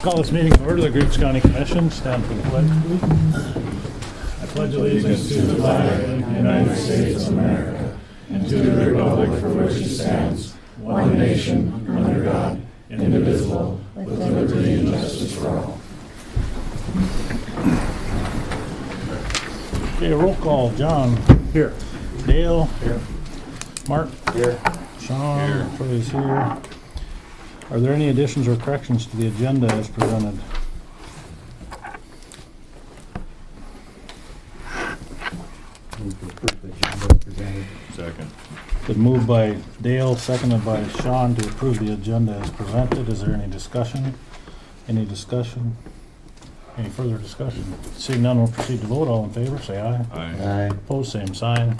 Call this meeting to order. The Griggs County Commission. Stand for the pledge, please. I pledge allegiance to the flag of the United States of America and to the republic for which it stands, one nation, under God, indivisible, with liberty and justice for all. Okay, roll call. John. Here. Dale. Here. Mark. Here. Sean. Here. Everybody's here. Are there any additions or corrections to the agenda as presented? Move to approve the agenda as presented. Second. Been moved by Dale, seconded by Sean to approve the agenda as presented. Is there any discussion? Any discussion? Any further discussion? Seeing none, we'll proceed to vote. All in favor, say aye. Aye. Opposed, same sign.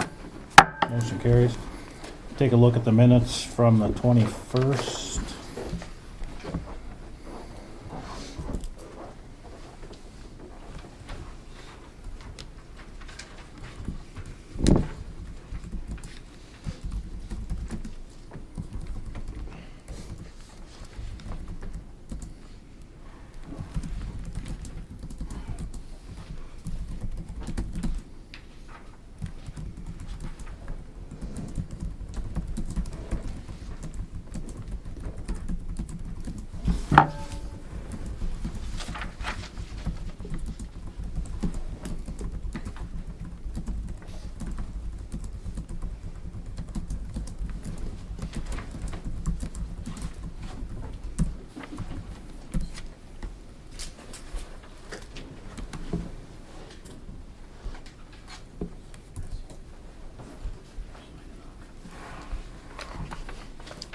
Motion carries. Take a look at the minutes from the 21st.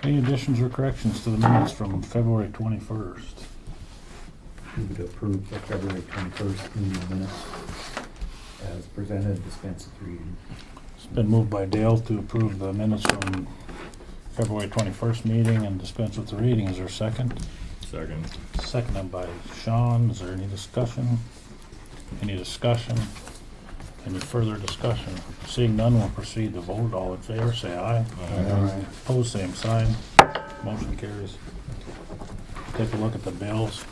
Any additions or corrections to the minutes from February 21st? Move to approve the February 21st meeting minutes as presented, dispense with reading. It's been moved by Dale to approve the minutes from February 21st meeting and dispense with the reading. Is there a second? Second. Seconded by Sean. Is there any discussion? Any discussion? Any further discussion? Seeing none, we'll proceed to vote. All in favor, say aye. Aye. Opposed, same sign. Motion carries. Take a look at the bills.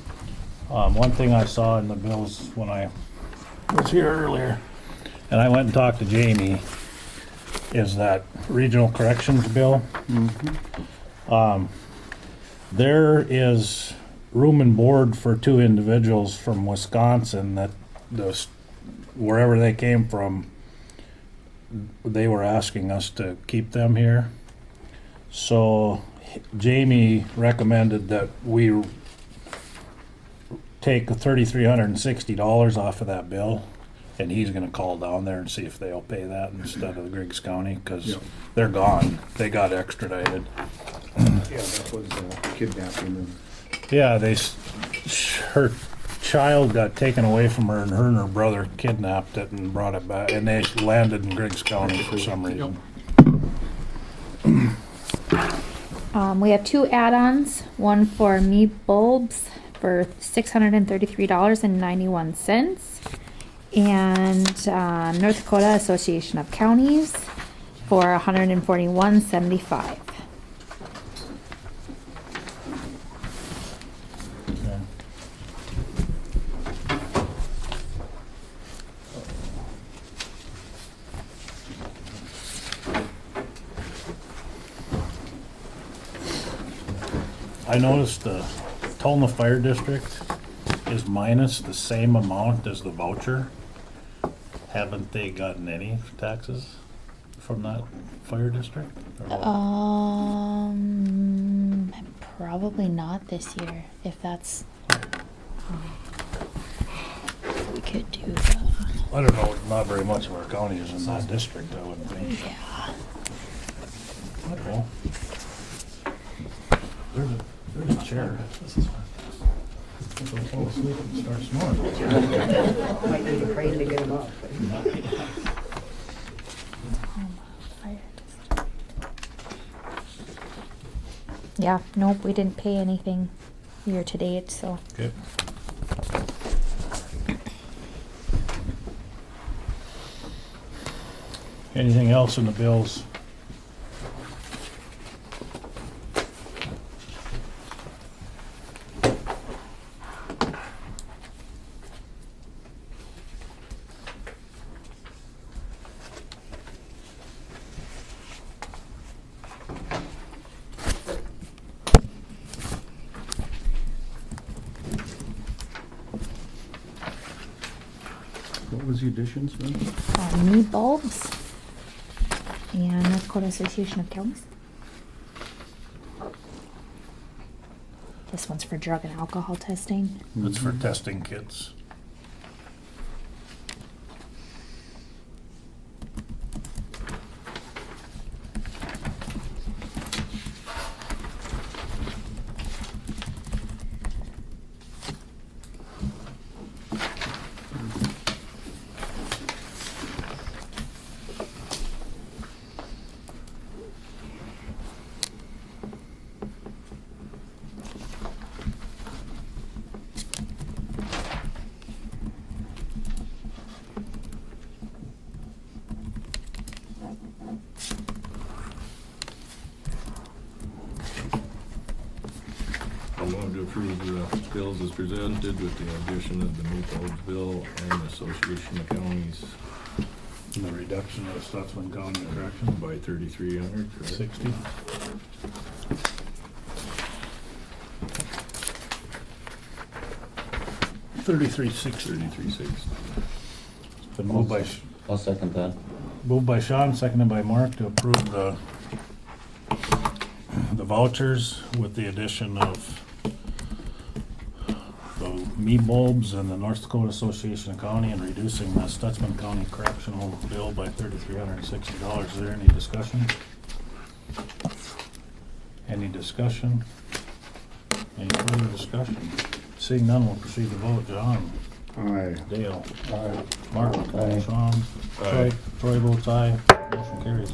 One thing I saw in the bills when I was here earlier, and I went and talked to Jamie, is that regional corrections bill. There is room and board for two individuals from Wisconsin that wherever they came from, they were asking us to keep them here. So Jamie recommended that we take $3,360 off of that bill, and he's going to call down there and see if they'll pay that instead of the Griggs County, because they're gone. They got extradited. Yeah, that was kidnapping and Yeah, her child got taken away from her, and her brother kidnapped it and brought it back, and they landed in Griggs County for some reason. We have two add-ons, one for Me Bulbs for $633.91, and North Dakota Association of Counties for $141.75. Okay. I noticed the Tulna Fire District is minus the same amount as the voucher. Haven't they gotten any taxes from that fire district? Or what? Probably not this year, if that's, we could do, I don't know, not very much of our county is in that district, I wouldn't think. yeah. Okay. There's a chair. This is fine. Don't fall asleep and start snoring. Might need a crane to get him up. Yeah, nope, we didn't pay anything year to date, so. Okay. Anything else in the bills? What was the additions, then? Me Bulbs and North Dakota Association of Counties. This one's for drug and alcohol testing. That's for testing kits. I'll move to approve the bills as presented with the addition of the Meatballs bill and the Association of Counties And the reduction of Stutzman County Corrections by 3,300, correct? 60. $33.60. Been I'll second that. moved by Sean, seconded by Mark to approve the vouchers with the addition of the Me Bulbs and the North Dakota Association of County and reducing the Stutzman County Correctional bill by $3,360. Is there any discussion? Any discussion? Any further discussion? Seeing none, we'll proceed to vote. John? Aye. Dale? Mark? Aye. Sean? Aye. Troy votes aye. Motion carries.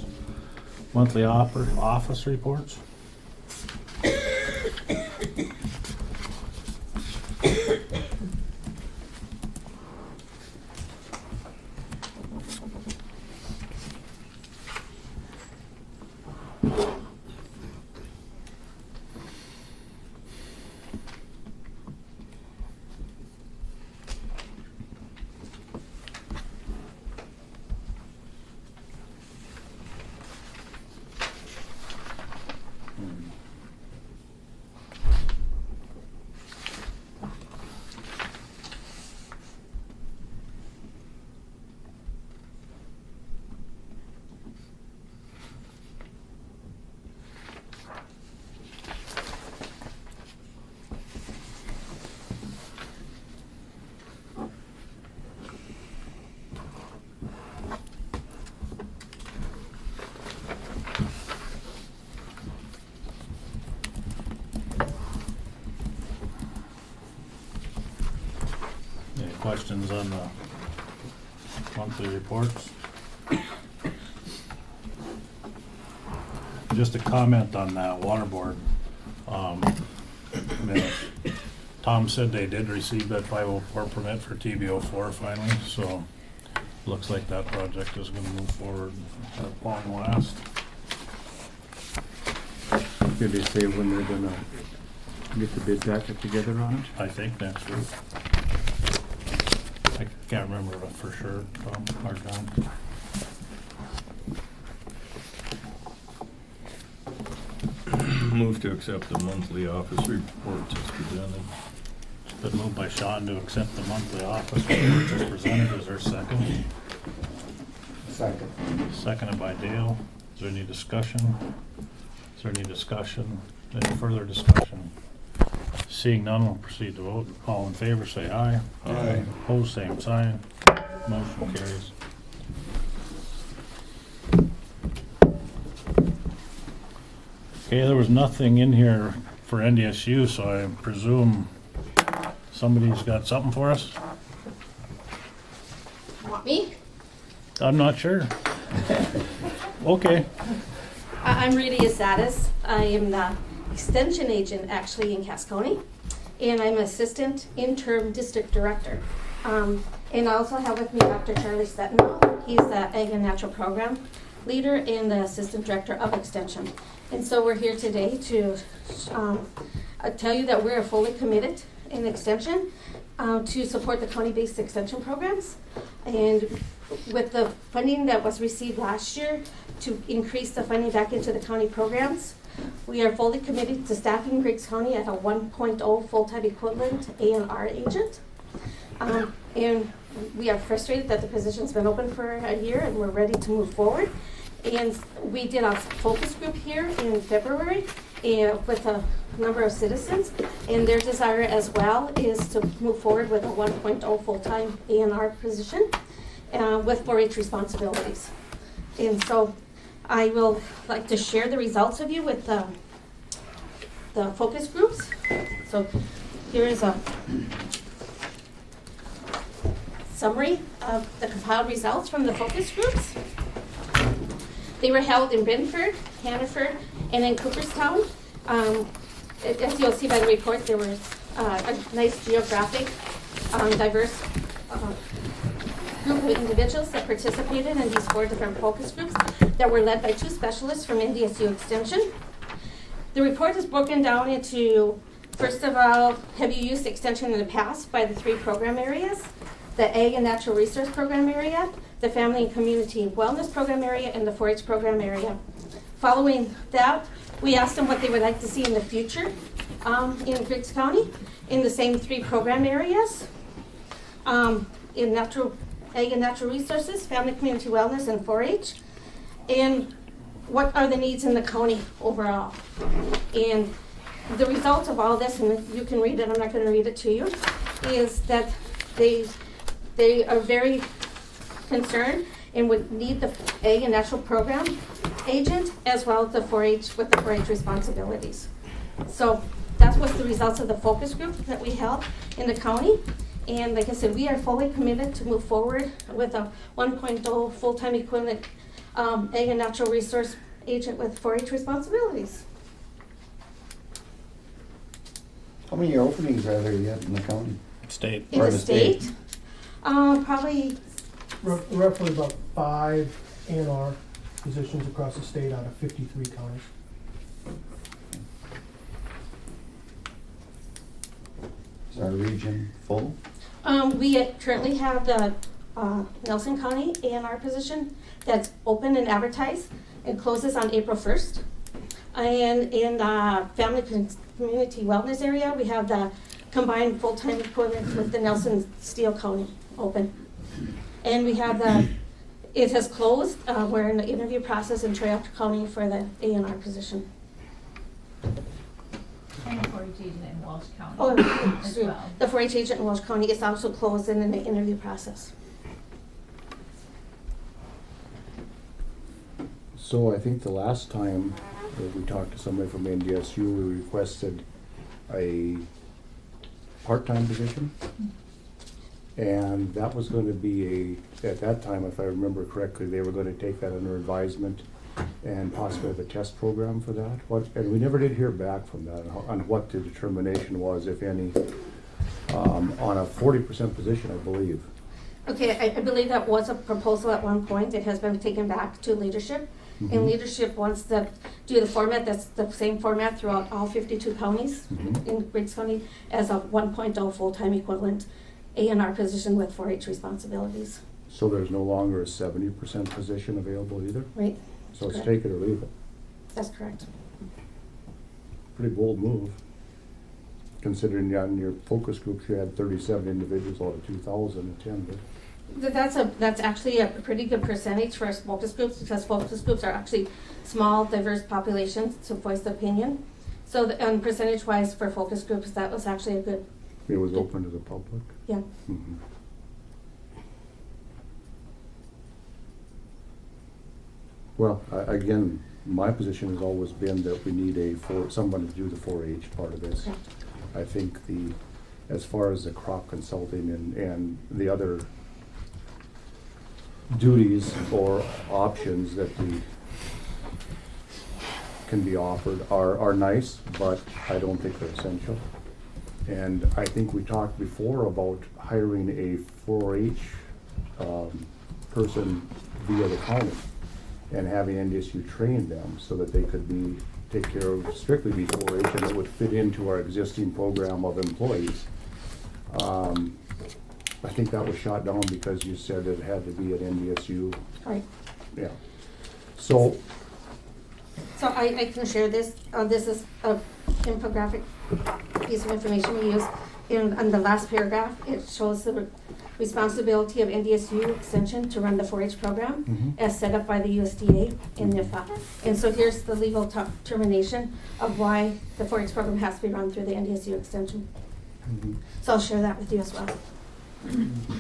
Monthly office reports? Any questions on the monthly reports? Just a comment on that water board. Minutes. Tom said they did receive that 504 permit for TB04 finally, so looks like that project is gonna move forward at long last. Did they say when they're gonna get the bid packet together on it? I think next week. I can't remember for sure, Tom, or John. Move to accept the monthly office reports as presented. It's been moved by Sean to accept the monthly office reports as presented. Is there a second? Second. Seconded by Dale. Is there any discussion? Is there any discussion? Any further discussion? Seeing none, we'll proceed to vote. All in favor, say aye. Aye. Opposed, same sign. Motion carries. Okay, there was nothing in here for NDSU, so I presume somebody's got something for us? Want me? I'm not sure. Okay. I'm Rita Yasatis. I am the extension agent actually in Cass County, and I'm assistant interim district director. And I also have with me Dr. Charlie Stettenbach. He's the Ag and Natural Program leader and the assistant director of extension. And so we're here today to tell you that we're fully committed in extension to support the county-based extension programs. And with the funding that was received last year to increase the funding back into the county programs, we are fully committed to staffing Griggs County at a 1.0 full-time equivalent A&R agent. And we are frustrated that the position's been open for a year and we're ready to move forward. And we did a focus group here in February with a number of citizens. And their desire as well is to move forward with a 1.0 full-time A&R position with 4-H responsibilities. And so I will like to share the results of you with the focus groups. So here is a summary of the compiled results from the focus groups. They were held in Brentford, Hannaford, and in Cooperstown. As you'll see by the report, there was a nice geographic, diverse group of individuals that participated in these 4 different focus groups that were led by 2 specialists from NDSU Extension. The report is broken down into, first of all, have you used Extension in the past by the 3 program areas? The Ag and Natural Resource Program area, the Family and Community Wellness Program area, and the 4-H program area. Following that, we asked them what they would like to see in the future in Griggs County in the same 3 program areas. In Ag and Natural Resources, Family, Community Wellness, and 4-H. And what are the needs in the county overall? And the results of all this, and you can read it, I'm not going to read it to you, is that they are very concerned and would need the Ag and Natural Program agent as well as the 4-H with the 4-H responsibilities. So that was the results of the focus group that we held in the county. And like I said, we are fully committed to move forward with a 1.0 full-time equivalent Ag and Natural Resource agent with 4-H responsibilities. How many openings are there yet in the county? State. In Or the the state. state, probably Roughly about 5 A&R positions across the state out of 53 counties. Is our region full? we currently have the Nelson County A&R position that's open and advertised and closes on April 1st. And in the Family Community Wellness area, we have the combined full-time equivalent with the Nelson Steele County open. And we have it has closed. We're in the interview process in Trail County for the A&R position. And the 4-H agent in Walsh County Oh, as sure. well. The 4-H agent in Walsh County is also closed and in the interview process. So I think the last time that we talked to somebody from NDSU, we requested a part-time position. And that was going to be at that time, if I remember correctly, they were going to take that under advisement and possibly have a test program for that. And we never did hear back from that on what the determination was, if any, on a 40% position, I believe. Okay, I believe that was a proposal at one point. It has been taken back to leadership. And leadership wants to do the format that's the same format throughout all 52 counties in Griggs County as a 1.0 full-time equivalent A&R position with 4-H responsibilities. So there's no longer a 70% position available either? Right? So it's Correct. take it or leave it. That's correct. Pretty bold move, considering on your focus groups you had 37 individuals out of 2,000 attended. That's actually a pretty good percentage for our focus groups, because focus groups are actually small, diverse populations to voice opinion. So percentage-wise for focus groups, that was actually a good. It was open to the public? Yeah. Mhm. Well, again, my position has always been that we need someone to do the 4-H part of this. Correct. I think as far as the crop consulting and the other duties or options that can be offered are nice, but I don't think they're essential. And I think we talked before about hiring a 4-H person via the county and having NDSU train them so that they could take care of strictly be 4-H, and it would fit into our existing program of employees. I think that was shot down because you said it had to be at NDSU. Right. Yeah. So So I can share this. This is a infographic piece of information we use on the last paragraph, it shows the responsibility of NDSU Extension to run the 4-H program as set up by the USDA in NIFA. And so here's the legal termination of why the 4-H program has to be run through the NDSU Extension. So I'll share that with you as well.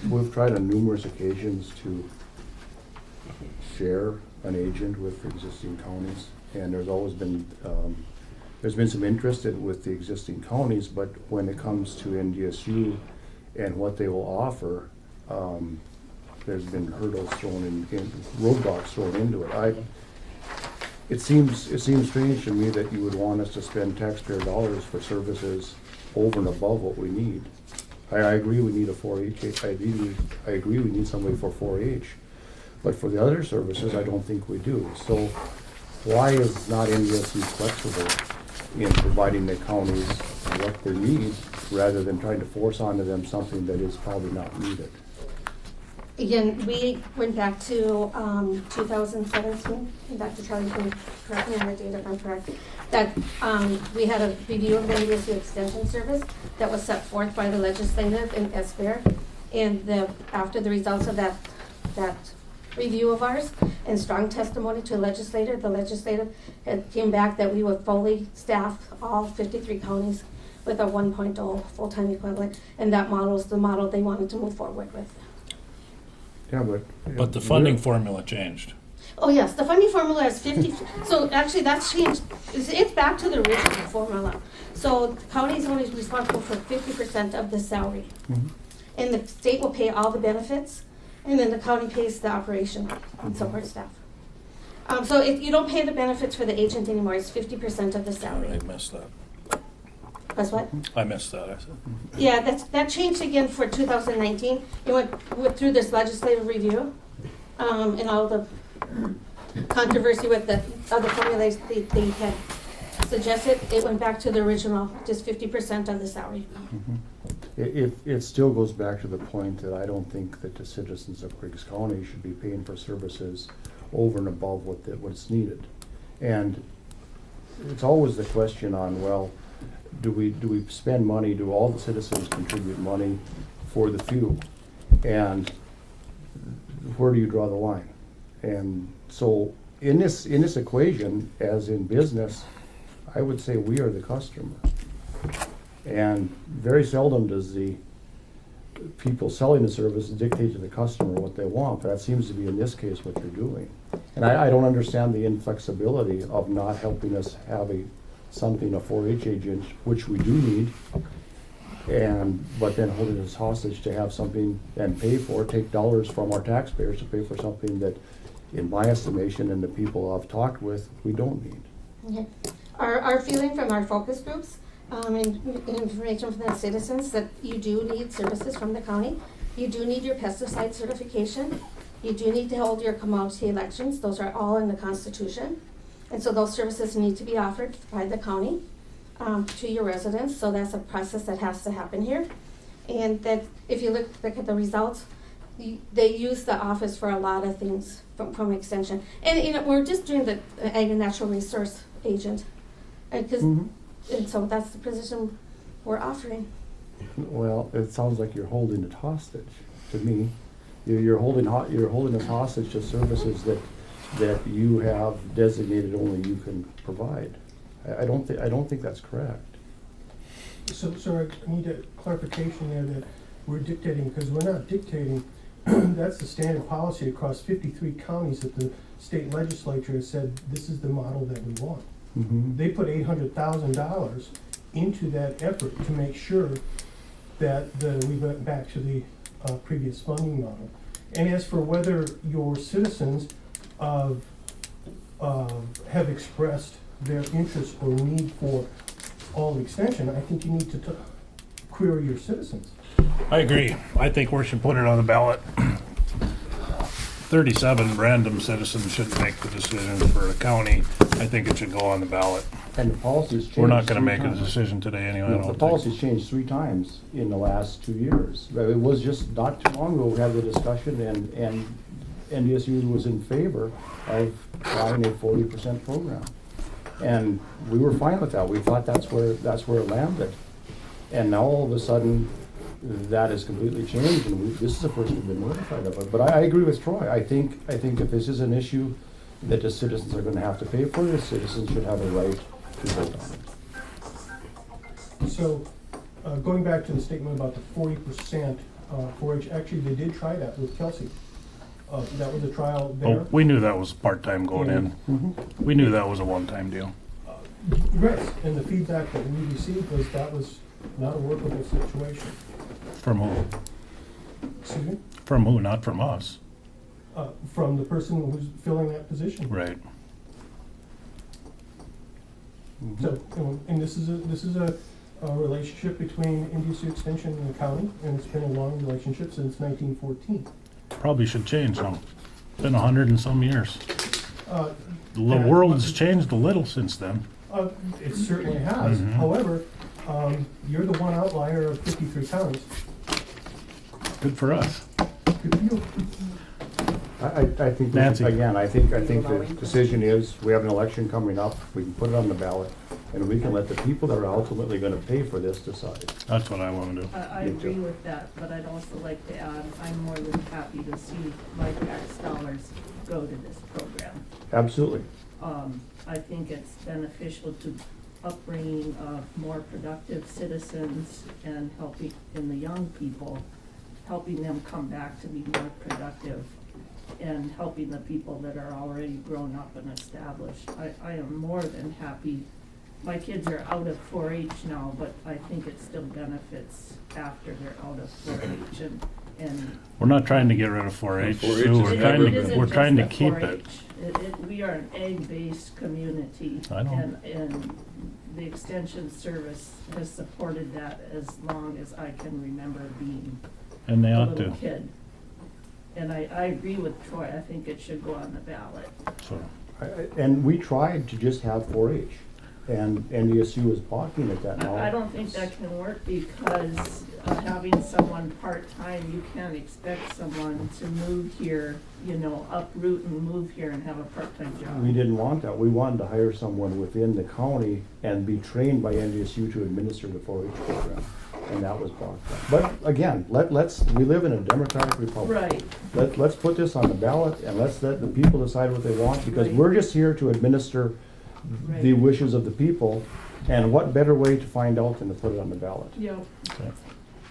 We've tried on numerous occasions to share an agent with existing counties, and there's always been some interest with the existing counties, but when it comes to NDSU and what they will offer, there's been hurdles thrown in roadblocks thrown into it. It seems strange to me that you would want us to spend taxpayer dollars for services over and above what we need. I agree we need a 4-H. I agree we need somebody for 4-H, but for the other services, I don't think we do. So why is not NDSU flexible in providing the counties what they need, rather than trying to force onto them something that is probably not needed? Again, we went back to 2017, and Dr. Charlie can correct me on the date if I'm correct, that we had a review of the NDSU Extension Service that was set forth by the legislative and SBIR, and after the results of that review of ours and strong testimony to the legislative had came back that we would fully staff all 53 counties with a 1.0 full-time equivalent, and that model is the model they wanted to move forward with. Yeah, But the funding formula changed. Oh yes, the funding formula is 50, so actually that's changed. It's back to the original formula. So the county is only responsible for 50% of the salary. And the state will pay all the benefits, and then the county pays the operation and support staff. So you don't pay the benefits for the agent anymore, it's 50% of the salary. I missed that. That's what? I missed that, I said. Yeah, that changed again for 2019. It went through this legislative review, and all the controversy with the other formulas they had suggested. It went back to the original, just 50% of the salary. It still goes back to the point that I don't think that the citizens of Griggs County should be paying for services over and above what's needed. And it's always the question on, well, do we spend money, do all the citizens contribute money for the few? And where do you draw the line? And so in this equation, as in business, I would say we are the customer. And very seldom does the people selling the service dictate to the customer what they want, but that seems to be in this case what you're doing. And I don't understand the inflexibility of not helping us have a 4-H agent, which we do need, but then holding us hostage to have something and take dollars from our taxpayers to pay for something that, in my estimation and the people I've talked with, we don't need. Okay. Our feeling from our focus groups, and information from the citizens, that you do need services from the county. You do need your pesticide certification. You do need to hold your commodity elections. Those are all in the Constitution. And so those services need to be offered by the county to your residents. So that's a process that has to happen here. And that if you look at the results, they use the office for a lot of things from extension. And we're just doing the ag and natural resource agent. And so that's the position we're offering. Well, it sounds like you're holding it hostage to me. You're holding us hostage to services that you have designated only you can provide. I don't think that's correct. So I need a clarification there that we're dictating, because we're not dictating. That's the standard policy across 53 counties that the state legislature has said this is the model that we want. They put $800,000 into that effort to make sure that we went back to the previous funding model. And as for whether your citizens have expressed their interest or need for all the extension, I think you need to query your citizens. I agree. I think we should put it on the ballot. 37 random citizens shouldn't make the decision for a county. I think it should go on the ballot. And the policy's changed. We're not going to make times. a decision today anyway. I don't The think. policy's changed 3 times in the last 2 years. It was just not too long ago we had the discussion, and NDSU was in favor of trying a 40% program, and we were fine with that. We thought that's where it landed. And now all of a sudden, that has completely changed, and this is the first we've been notified of it. But I agree with Troy. I think if this is an issue that the citizens are gonna have to pay for, the citizens should have a right to vote on it. So, going back to the statement about the 40% 4-H, actually, they did try that with Kelsey. That was a trial there. Oh, we knew that was part-time going in. We knew that was a one-time deal. Yes, and the feedback that we received was that was not a workable situation. From who? Excuse me? From who? Not from us. From the person who's filling that position. Right. So, and this is a relationship between India Sioux Extension and the county, and it's been a long relationship since 1914. Probably should change now. Been 100 and some years. Uh, The world's changed a little since then. It certainly has. Mhm. However, you're the one outlier of 53 counties. Good for us. Good for you. I think, we should- Nancy. again, I think the decision is, we have an election coming up, we can put it on the ballot, and we can let the people that are ultimately gonna pay for this decide. That's what I want to do. I Me agree too. with that, but I'd also like to add, I'm more than happy to see my tax dollars go to this program. Absolutely. I think it's beneficial to upbringing of more productive citizens and helping in the young people, helping them come back to be more productive and helping the people that are already grown up and established. I am more than happy. My kids are out of 4-H now, but I think it still benefits after they're out of 4-H and We're not trying to get rid of 4-H. 4-H Sue. is We're never trying been- to, It we're isn't trying to just the keep 4-H. it. We are an egg-based community. I know. And the Extension Service has supported that as long as I can remember being And they a ought little to. kid. And I agree with Troy, I think it should go on the ballot. So, And we tried to just have 4-H, and NDSU was balking at that now. I don't think that can work because having someone part-time, you can't expect someone to move here, uproot and move here and have a part-time job. We didn't want that. We wanted to hire someone within the county and be trained by NDSU to administer the 4-H program, and that was balked at. But again, we live in a democratic republic. Right. Let's put this on the ballot and let's let the people decide what they want, because Right. we're just here to administer the Right. wishes of the people. And what better way to find out than to put it on the ballot? Yep. okay.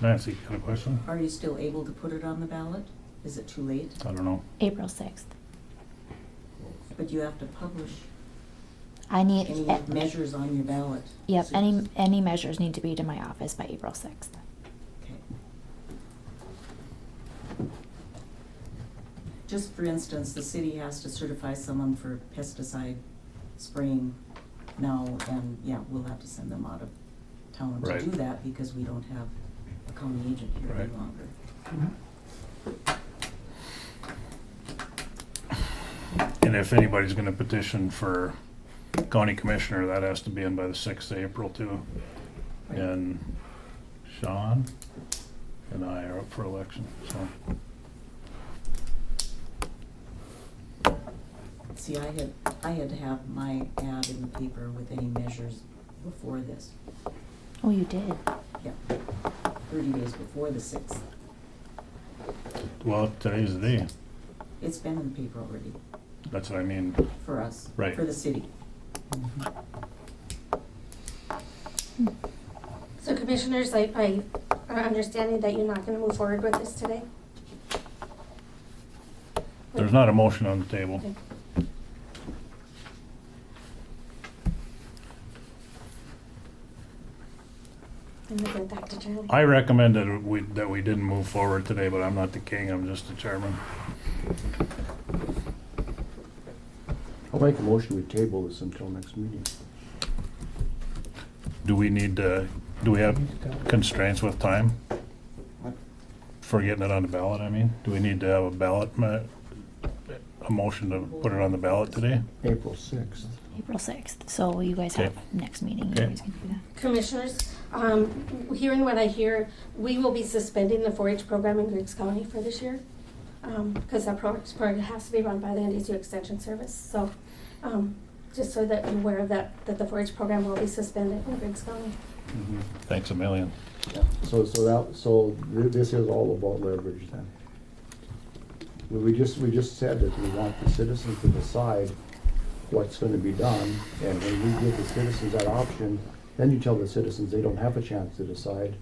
Nancy, you got a question? Are you still able to put it on the ballot? Is it too late? I don't know. April 6th. But you have to publish I need, any measures on your ballot. yep, So- any measures need to be to my office by April 6th. Okay. Just for instance, the city has to certify someone for pesticide spraying now, and yeah, we'll have to send them out of town to Right. do that because we don't have a county agent here any Right. longer. And if anybody's gonna petition for county commissioner, that has to be in by the 6th of April too. Right. And Sean and I are up for election, so. See, I had to have my ad in the paper with any measures before this, Oh, you did? yeah, 30 days before the 6th. Well, today's the day. It's been in the paper already, That's what I mean. for us, Right. for the city. So commissioners, I are understanding that you're not gonna move forward with this today? There's not a motion on the table. Okay. I'm gonna go back to Charlie. I recommend that we didn't move forward today, but I'm not the king, I'm just the chairman. I'll make a motion, we table this until next meeting. Do we need to, do we have constraints with time? For getting it on the ballot, I mean? Do we need to have a ballot, a motion to put it on the ballot today? April 6th. April 6th. So you guys Okay. have next meeting. You Okay. guys can do that. Commissioners, hearing what I hear, we will be suspending the 4-H program in Griggs County for this year. Because that program has to be run by the NDSU Extension Service. So, just so that you're aware of that the 4-H program will be suspended in Griggs County. Thanks a million. Yeah. So this is all about leverage then. We just said that we want the citizens to decide what's gonna be done, and when we give the citizens that option, then you tell the citizens they don't have a chance to decide,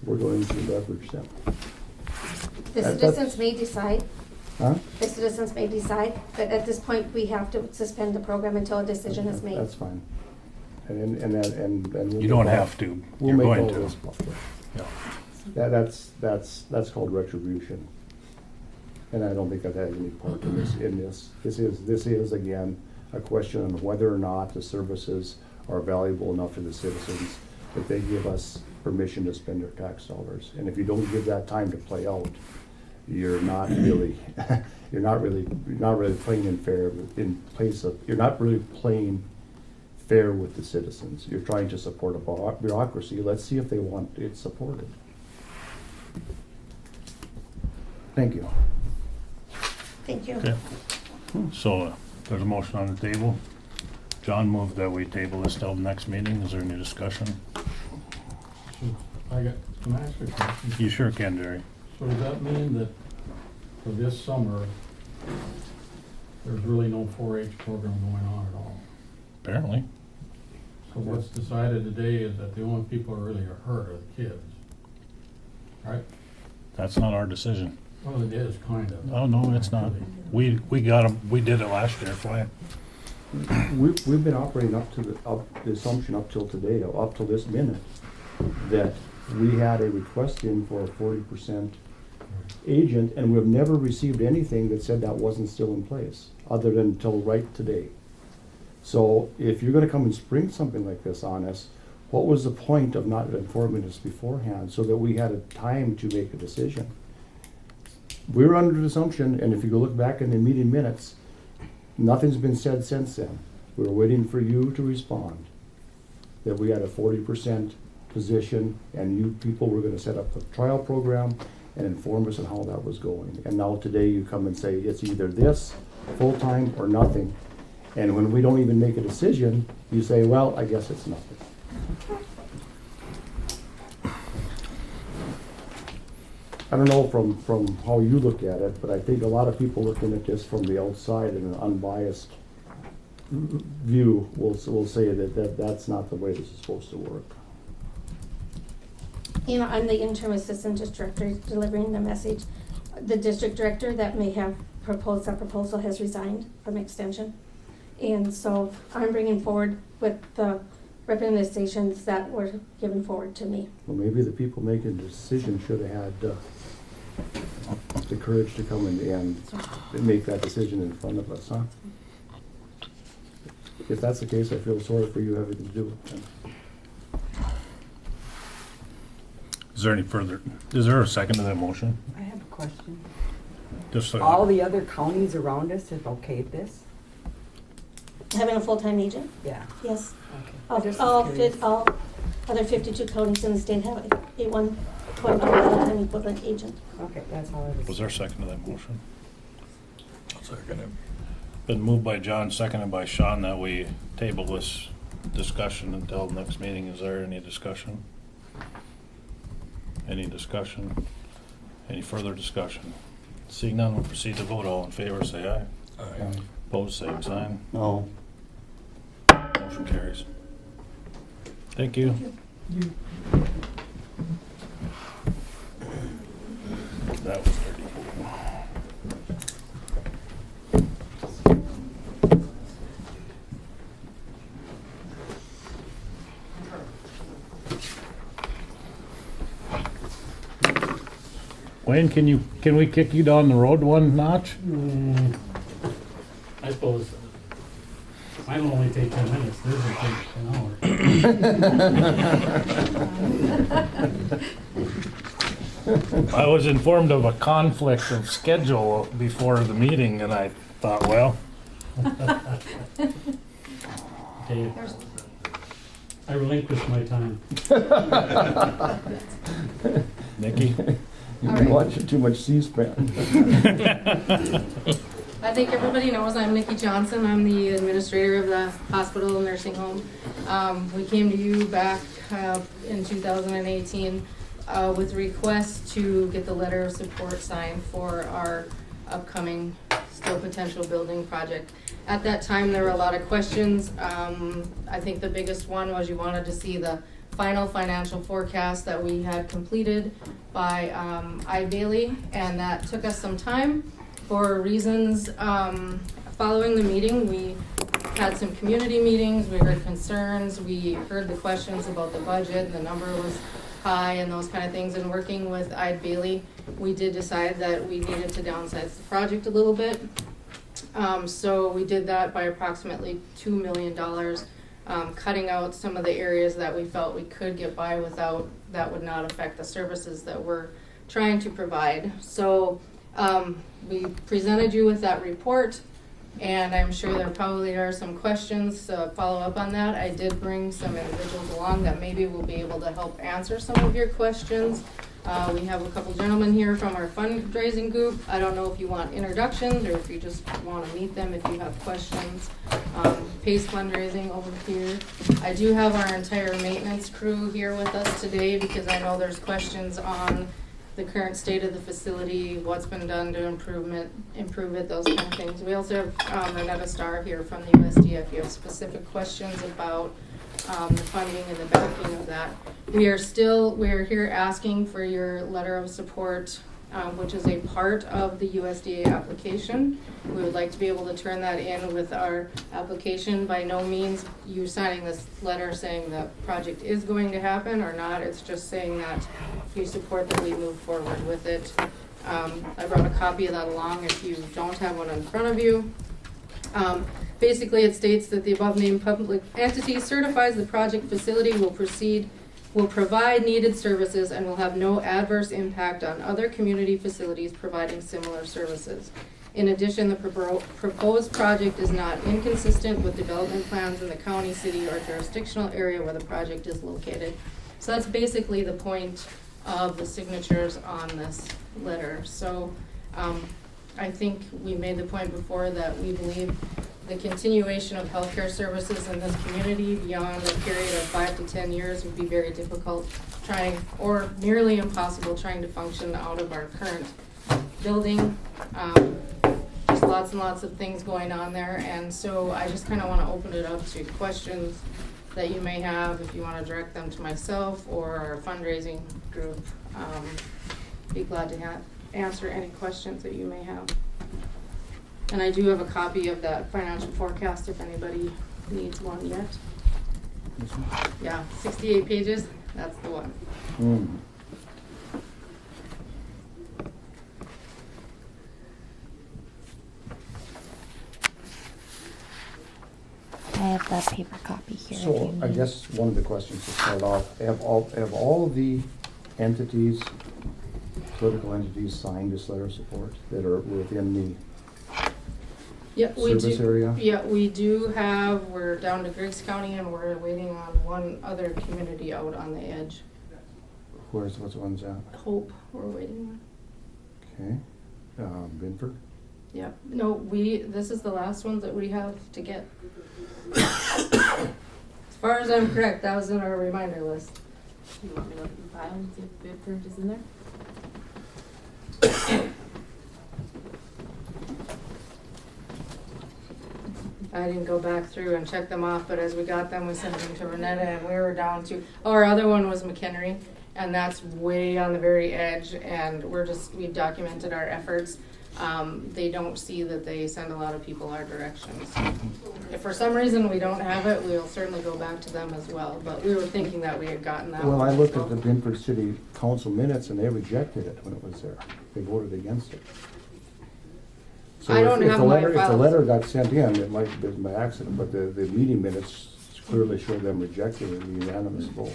we're going to leverage them. The That's- citizens may decide, Huh? the citizens may decide, but at this point, we have to suspend the program until a decision is made. That's fine. And we'll You don't make all- have to. We'll You're make going all to. this public. Yeah. That's called retribution. And I don't think that has any part in this. This is again, a question on whether or not the services are valuable enough to the citizens that they give us permission to spend their tax dollars. And if you don't give that time to play out, you're not really, you're not really playing you're not really playing fair with the citizens. You're trying to support a bureaucracy. Let's see if they want it supported. Thank you. Thank you. Okay. So there's a motion on the table. John moved that we table this till the next meeting. Is there any discussion? Can I ask a question? You sure can, Jerry. So does that mean that for this summer, there's really no 4-H program going on at all? Apparently. So what's decided today is that the only people who really are hurt are the kids, right? That's not our decision. Well, it is, kind of. Oh, no, it's not. We got them, we did it last year. Why? We've been operating up to the assumption up till today, up till this minute, that we had a request in for a 40% agent, and we've never received anything that said that wasn't still in place, other than till right today. So if you're gonna come and spring something like this on us, what was the point of not informing us beforehand so that we had a time to make a decision? We were under the assumption, and if you go look back in the meeting minutes, nothing's been said since then. We were waiting for you to respond, that we had a 40% position, and you people were gonna set up a trial program and inform us on how that was going. And now today you come and say, it's either this, full-time, or nothing. And when we don't even make a decision, you say, well, I guess it's nothing. I don't know from how you look at it, but I think a lot of people looking at this from the outside in an unbiased view will say that that's not the way this is supposed to work. You know, I'm the interim assistant district director delivering the message. The district director that may have proposed that proposal has resigned from extension. And so I'm bringing forward with the recommendations that were given forward to me. Well, maybe the people making the decision should have had the courage to come and make that decision in front of us, huh? If that's the case, I feel sorry for you having to do it. Is there a second to that motion? I have a question. Just so. All the other counties around us have okayed this? Having a full-time agent? Yeah. Yes. Okay. I just was All curious. other 52 counties in the state have a full-time equivalent agent. Okay, that's all I was. Was there a second to that motion? I'll second it. Been moved by John, seconded by Sean, that we table this discussion until the next meeting. Is there any discussion? Any discussion? Any further discussion? Seeing none, we'll proceed to vote. All in favor, say aye. Aye. Opposed, same sign. No. Motion carries. Thank you. That was 30. Wayne, can we kick you down the road one notch? I suppose mine will only take 10 minutes, this will take an hour. I was informed of a conflict of schedule before the meeting, and I thought, well, Okay. I relinquish my time. Nikki? You've been watching too much C-SPAN. I think everybody knows I'm Nikki Johnson. I'm the administrator of the hospital and nursing home. We came to you back in 2018 with requests to get the letter of support signed for our upcoming still potential building project. At that time, there were a lot of questions. I think the biggest one was you wanted to see the final financial forecast that we had completed by I-Bailey, and that took us some time for reasons. Following the meeting, we had some community meetings, we heard concerns, we heard the questions about the budget, the number was high and those kind of things, and working with I-Bailey, we did decide that we needed to downsize the project a little bit. So we did that by approximately $2 million, cutting out some of the areas that we felt we could get by without, that would not affect the services that we're trying to provide. So we presented you with that report, and I'm sure there probably are some questions to follow up on that. I did bring some individuals along that maybe will be able to help answer some of your questions. We have a couple gentlemen here from our fundraising group. I don't know if you want introductions or if you just want to meet them if you have questions. Pace Fundraising over here. I do have our entire maintenance crew here with us today because I know there's questions on the current state of the facility, what's been done to improve it, those kind of things. We also have Renetta Starr here from the USDA if you have specific questions about the funding and the backing of that. We are here asking for your letter of support, which is a part of the USDA application. We would like to be able to turn that in with our application. By no means you signing this letter saying the project is going to happen or not. It's just saying that you support that we move forward with it. I brought a copy of that along if you don't have one in front of you. Basically, it states that the above-named public entity certifies the project facility will provide needed services and will have no adverse impact on other community facilities providing similar services. In addition, the proposed project is not inconsistent with development plans in the county, city, or jurisdictional area where the project is located. So that's basically the point of the signatures on this letter. So I think we made the point before that we believe the continuation of healthcare services in this community beyond a period of 5 to 10 years would be very difficult, or nearly impossible trying to function out of our current building. Just lots and lots of things going on there, and so I just kind of want to open it up to questions that you may have, if you want to direct them to myself or our fundraising group. Be glad to answer any questions that you may have. And I do have a copy of that financial forecast if anybody needs one yet. Yeah, 68 pages, that's the one. I have that paper copy here. So I guess one of the questions to start off, have all the entities, political entities signed this letter of support that are within the service area? Yeah, we do have, we're down to Griggs County and we're waiting on one other community out on the edge. What's one's at? Hope, we're waiting on. Okay. Binford? Yeah, no, this is the last one that we have to get. As far as I'm correct, that was in our reminder list. You want me to look at the file and see if Bedford is in there? I didn't go back through and check them off, but as we got them, we sent them to Renetta, and we were down to, our other one was McHenry, and that's way on the very edge, and we documented our efforts. They don't see that they send a lot of people our direction. So if for some reason we don't have it, we'll certainly go back to them as well, but we were thinking that we had gotten that one. Well, I looked at the Binford City Council minutes and they rejected it when it was there. They voted against it. So I don't have my If the files. letter got sent in, it might have been by accident, but the meeting minutes clearly show them rejecting it in a unanimous vote.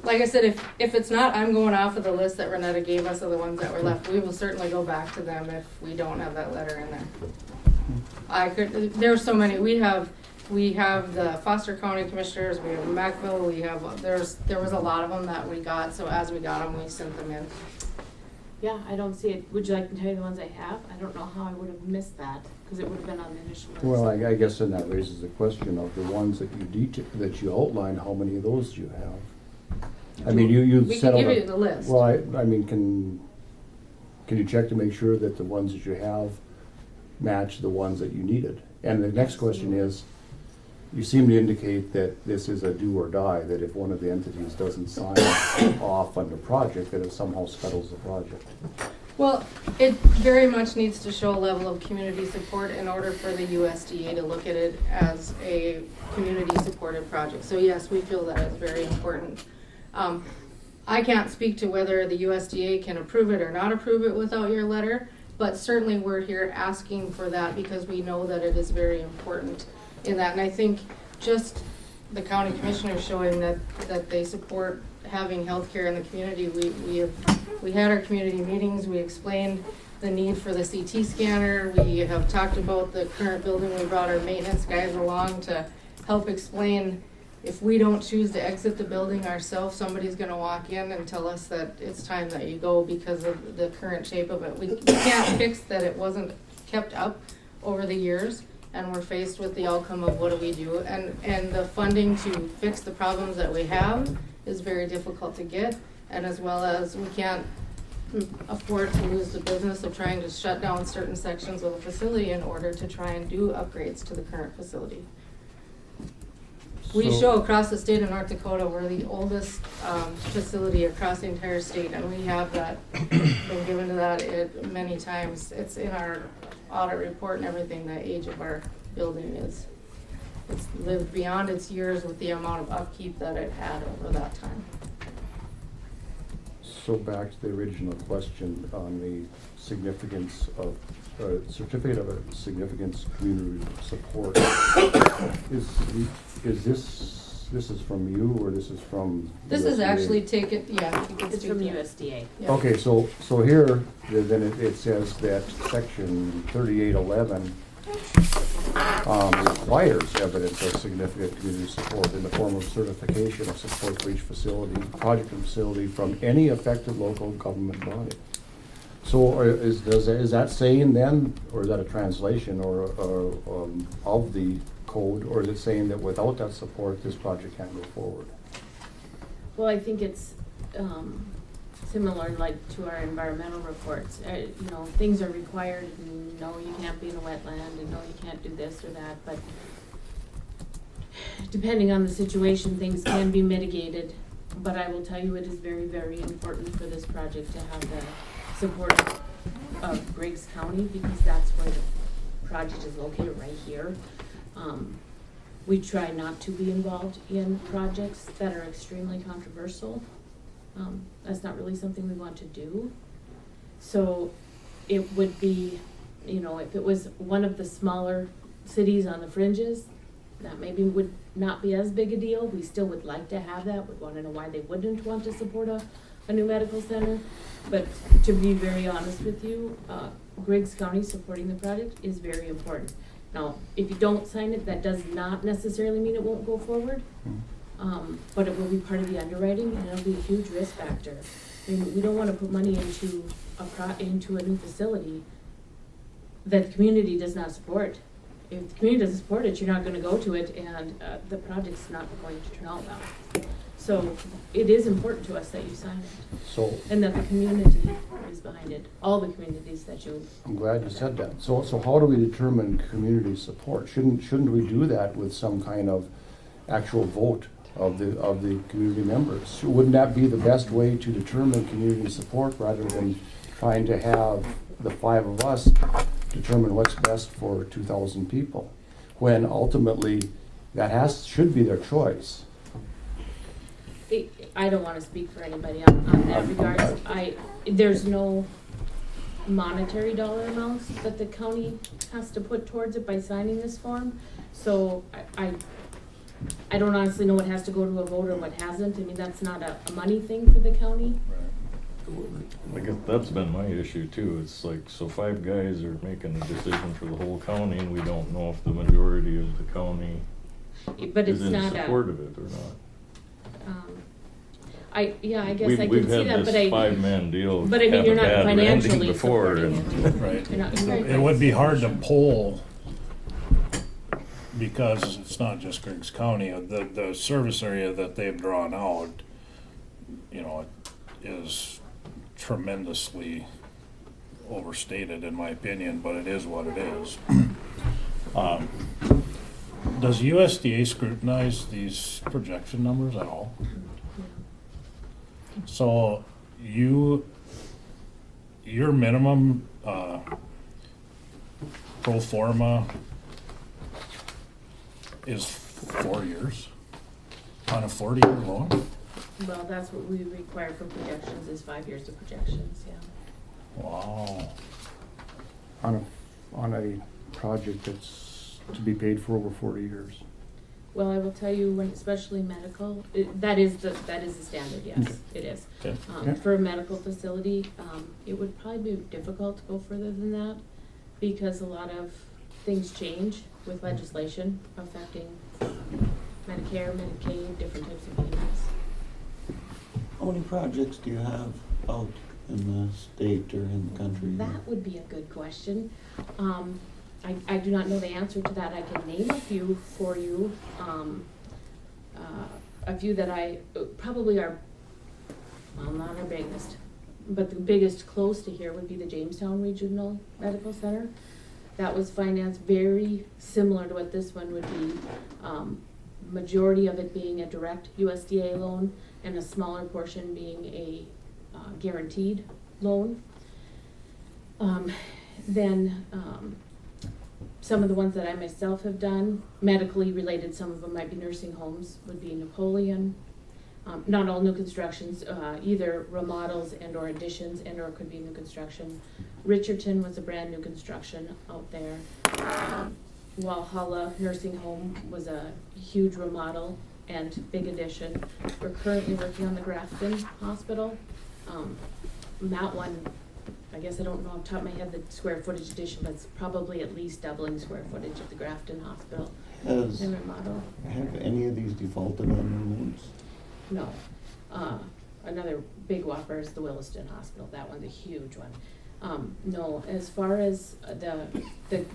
Like I said, if it's not, I'm going off of the list that Renetta gave us of the ones that were left. We will certainly go back to them if we don't have that letter in there. There's so many. We have the Foster County Commissioners, we have Macville, there was a lot of them that we got, so as we got them, we sent them in. Yeah, I don't see it. Would you like me to tell you the ones I have? I don't know how I would have missed that, because it would have been on the initial list. Well, I guess then that raises the question of the ones that that you outlined, how many of those do you have? I mean, you We set can out give you the list. Well, I mean, can you check to make sure that the ones that you have match the ones that you needed? And the next question is, you seem to indicate that this is a do or die, that if one of the entities doesn't sign off on the project, that it somehow scuttles the project. Well, it very much needs to show a level of community support in order for the USDA to look at it as a community-supported project. So yes, we feel that is very important. I can't speak to whether the USDA can approve it or not approve it without your letter, but certainly we're here asking for that because we know that it is very important in that. And I think just the county commissioners showing that they support having healthcare in the community. We had our community meetings, we explained the need for the CT scanner, we have talked about the current building, we brought our maintenance guys along to help explain if we don't choose to exit the building ourselves, somebody's gonna walk in and tell us that it's time that you go because of the current shape of it. We can't fix that it wasn't kept up over the years, and we're faced with the outcome of what do we do. And the funding to fix the problems that we have is very difficult to get, and as well as we can't afford to lose the business of trying to shut down certain sections of the facility in order to try and do upgrades to the current facility. We So- show across the state of North Dakota, we're the oldest facility across the entire state, and we have that, been given to that many times. It's in our audit report and everything, the age of our building is. It's lived beyond its years with the amount of upkeep that it had over that time. So back to the original question on the significance of, certificate of significance community support. Is this is from you or this is from? This is USDA? actually taken, yeah. you can It's speak from to it. USDA. Yeah. Okay, so here, then it says that section 3811 requires evidence of significant community support in the form of certification of support for each facility, project and facility from any affected local government body. So is that saying then, or is that a translation of the code, or is it saying that without that support, this project can't go forward? Well, I think it's similar like to our environmental reports. You know, things are required, and no, you can't be in a wetland, and no, you can't do this or that, but depending on the situation, things can be mitigated. But I will tell you, it is very, very important for this project to have the support of Griggs County, because that's where the project is located, right here. We try not to be involved in projects that are extremely controversial. That's not really something we want to do. So it would be, you know, if it was one of the smaller cities on the fringes, that maybe would not be as big a deal. We still would like to have that, would want to know why they wouldn't want to support a new medical center. But to be very honest with you, Griggs County supporting the project is very important. Now, if you don't sign it, that does not necessarily mean it won't go forward. But it will be part of the underwriting, and it'll be a huge risk factor. I mean, we don't want to put money into a new facility that the community does not support. If the community doesn't support it, you're not going to go to it, and the project's not going to turn out well. So it is important to us that you sign it, So and that the community is behind it. All the communities that you. I'm glad you said that. So how do we determine community support? Shouldn't we do that with some kind of actual vote of the community members? Wouldn't that be the best way to determine community support rather than trying to have the five of us determine what's best for 2,000 people, when ultimately that should be their choice? I don't want to speak for anybody on that regard. There's no monetary dollar amounts that the county has to put towards it by signing this form. So I don't honestly know what has to go to a vote or what hasn't. I mean, that's not a money thing for the county. I guess that's been my issue too. It's like, so five guys are making a decision for the whole county, and we don't know if the majority of the county But it's is in not support of it or not. I guess We've, I can we've see had that, but this I, five-man deal. but I mean, have you're a not bad ending financially before, supporting and- it. Right. You're not- It would be hard to pull because it's not just Griggs County. The service area that they've drawn out, you know, is tremendously overstated in my opinion, but it is what it is. Does USDA scrutinize these projection numbers at all? So your minimum pro forma is 4 years on a 40-year loan? Well, that's what we require for projections, is 5 years of projections, yeah. Wow. On a project that's to be paid for over 40 years. Well, I will tell you, when, especially medical, that is the standard, yes, Okay. it is. Okay. Okay. For a medical facility, it would probably be difficult to go further than that, because a lot of things change with legislation affecting Medicare, Medicaid, different types of payments. How many projects do you have out in the state or in the country? That would be a good question. I do not know the answer to that. I can name a few for you. A few that probably are, well, not our biggest, but the biggest close to here would be the Jamestown Regional Medical Center. That was financed very similar to what this one would be. Majority of it being a direct USDA loan and a smaller portion being a guaranteed loan. Then some of the ones that I myself have done, medically related, some of them might be nursing homes, would be Napoleon. Not all new constructions, either remodels and or additions and or could be new construction. Richardson was a brand new construction out there. Walhalla Nursing Home was a huge remodel and big addition. We're currently working on the Grafton Hospital. That one, I guess I don't know off the top of my head the square footage addition, but it's probably at least doubling square footage of the Grafton Hospital. Have any of these defaulted on their loans? No. Another big whopper is the Williston Hospital. That one's a huge one. No, as far as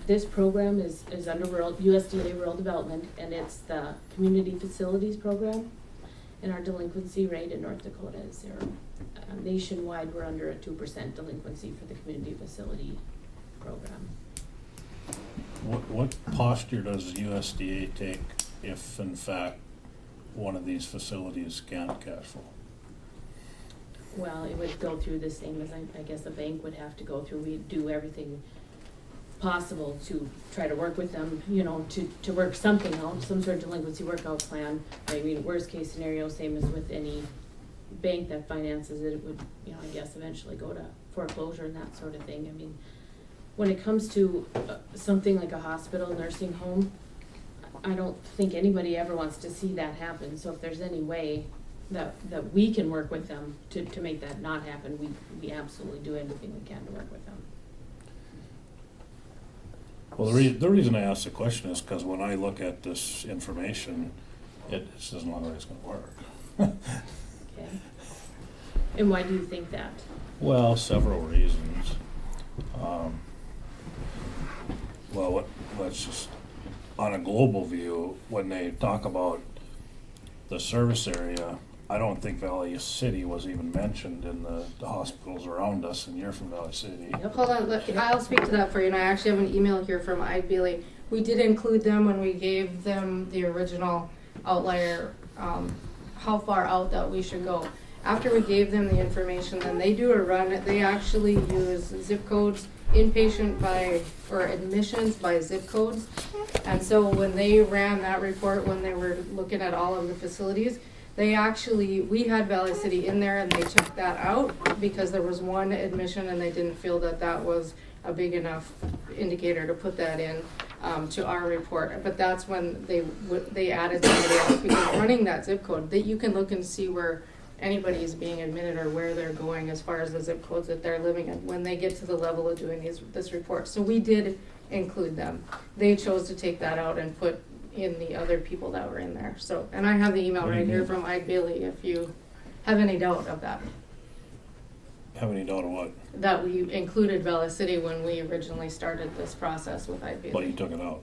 this program is under USDA Rural Development, and it's the Community Facilities Program. And our delinquency rate in North Dakota is 0. Nationwide, we're under a 2% delinquency for the Community Facility Program. What posture does USDA take if, in fact, one of these facilities can't cash flow? Well, it would go through the same as I guess a bank would have to go through. We do everything possible to try to work with them, you know, to work something out, some sort of delinquency workout plan. I mean, worst case scenario, same as with any bank that finances it, it would, you know, I guess eventually go to foreclosure and that sort of thing. I mean, when it comes to something like a hospital, nursing home, I don't think anybody ever wants to see that happen. So if there's any way that we can work with them to make that not happen, we absolutely do anything we can to work with them. Well, the reason I asked the question is because when I look at this information, it just doesn't look like it's going to work. Okay. And why do you think that? Well, several reasons. Let's just, on a global view, when they talk about the service area, I don't think Valley City was even mentioned in the hospitals around us, and you're from Valley City. Hold on, I'll speak to that for you, and I actually have an email here from Ide Bailey. We did include them when we gave them the original outlier, how far out that we should go. After we gave them the information, then they do a run. They actually use zip codes, inpatient or admissions by zip codes. And so when they ran that report, when they were looking at all of the facilities, we had Valley City in there and they took that out because there was one admission and they didn't feel that that was a big enough indicator to put that in to our report. But that's when they added somebody else, because running that zip code, that you can look and see where anybody is being admitted or where they're going as far as the zip codes that they're living in when they get to the level of doing this report. So we did include them. They chose to take that out and put in the other people that were in there. So, and I have the email right here from Ide Bailey if you have any doubt of that. Have any doubt of what? That we included Vela City when we originally started this process with Eid But you Bailey. took it out.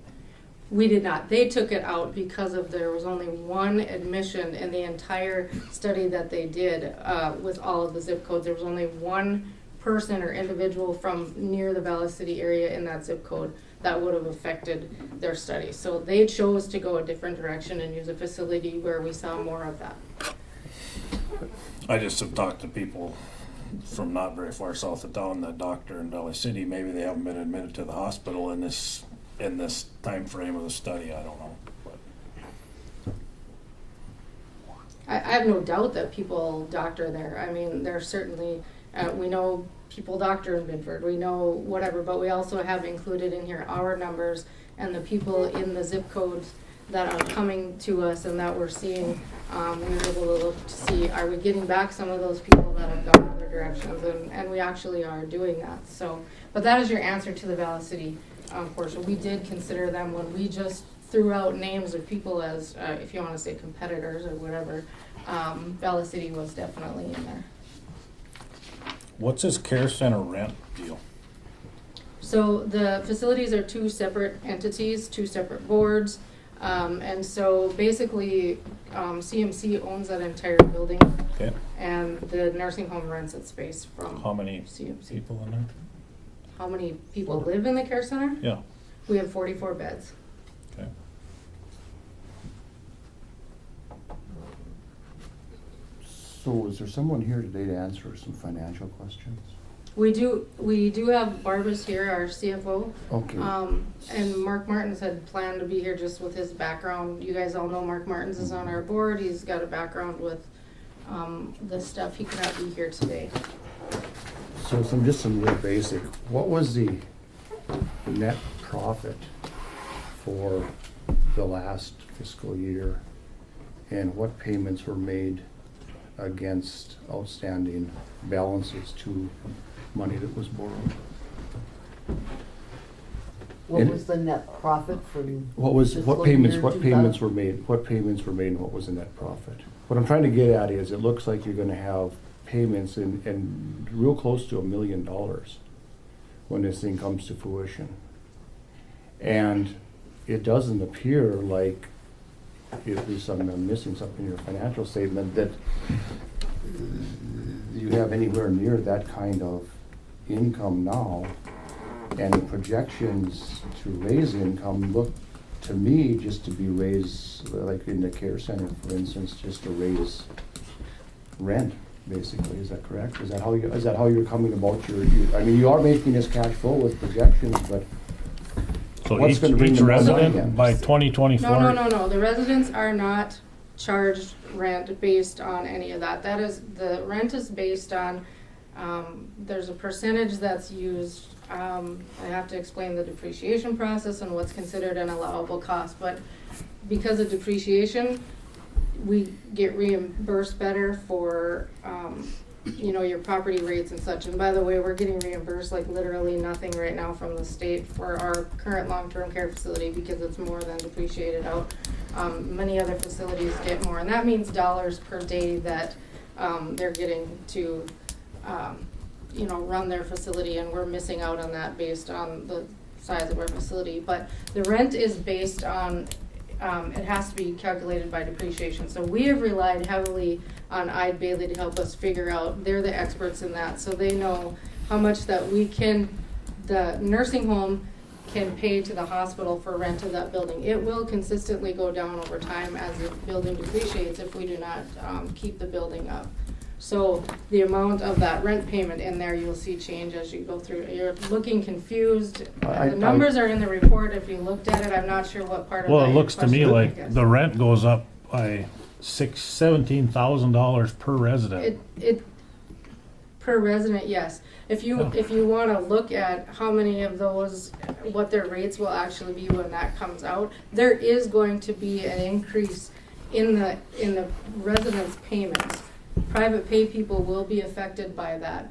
We did not. They took it out because of there was only one admission in the entire study that they did with all of the zip codes. There was only one person or individual from near the Valley City area in that zip code that would have affected their study. So they chose to go a different direction and use a facility where we saw more of that. I just have talked to people from not very far south of town, that doctor in Valley City, maybe they haven't been admitted to the hospital in this time frame of the study, I don't know. But I have no doubt that people doctor there. I mean, there's certainly, we know people doctor in Binford, we know whatever, but we also have included in here our numbers and the people in the zip codes that are coming to us and that we're seeing. We were able to look to see, are we getting back some of those people that have gone other directions? And we actually are doing that. So, but that is your answer to the Valley City portion. We did consider them when we just threw out names of people as, if you want to say competitors or whatever. Valley City was definitely in there. what's this care center rent deal? So the facilities are two separate entities, two separate boards. And so basically, CMC owns that entire building. Okay. And the nursing home rents its space from How many CMC. people in there? How many people live in the care center? Yeah. We have 44 beds. Okay. So is there someone here today to answer some financial questions? We do have Barbara's here, our CFO. Okay. And Mark Martins had planned to be here just with his background. You guys all know Mark Martins is on our board. He's got a background with this stuff. He cannot be here today. So some real basic, what was the net profit for the last fiscal year? And what payments were made against outstanding balances to money that was borrowed? What And was the net profit for what fiscal payments year were 2000? made? What payments were made and what was the net profit? What I'm trying to get at is, it looks like you're gonna have payments and real close to $1 million when this thing comes to fruition. And it doesn't appear like, at least I'm missing something in your financial statement, that you have anywhere near that kind of income now. And the projections to raise income look to me just to be raised, like in the care center, for instance, just to raise rent, basically. Is that correct? Is that how you're coming about your I mean, you are making this cash flow with projections, but So what's each gonna bring the money resident in? by 2024? No. The residents are not charged rent based on any of that. The rent is based on, there's a percentage that's used. I have to explain the depreciation process and what's considered an allowable cost, but because of depreciation, we get reimbursed better for, your property rates and such. And by the way, we're getting reimbursed like literally nothing right now from the state for our current long-term care facility because it's more than depreciated out. Many other facilities get more, and that means dollars per day that they're getting to run their facility, and we're missing out on that based on the size of our facility. But the rent is based on, it has to be calculated by depreciation. So we have relied heavily on Eid Bailey to help us figure out, they're the experts in that, so they know how much that the nursing home can pay to the hospital for rent of that building. It will consistently go down over time as the building depreciates if we do not keep the building up. So the amount of that rent payment in there, you'll see change as you go through. You're looking confused. The numbers are in the report. If you looked at it, I'm not sure what part of that. Well, it looks to me question like is. the rent goes up by $17,000 per resident. It per resident, yes. If you want to look at how many of those, what their rates will actually be when that comes out, there is going to be an increase in the residents' payments. Private pay people will be affected by that.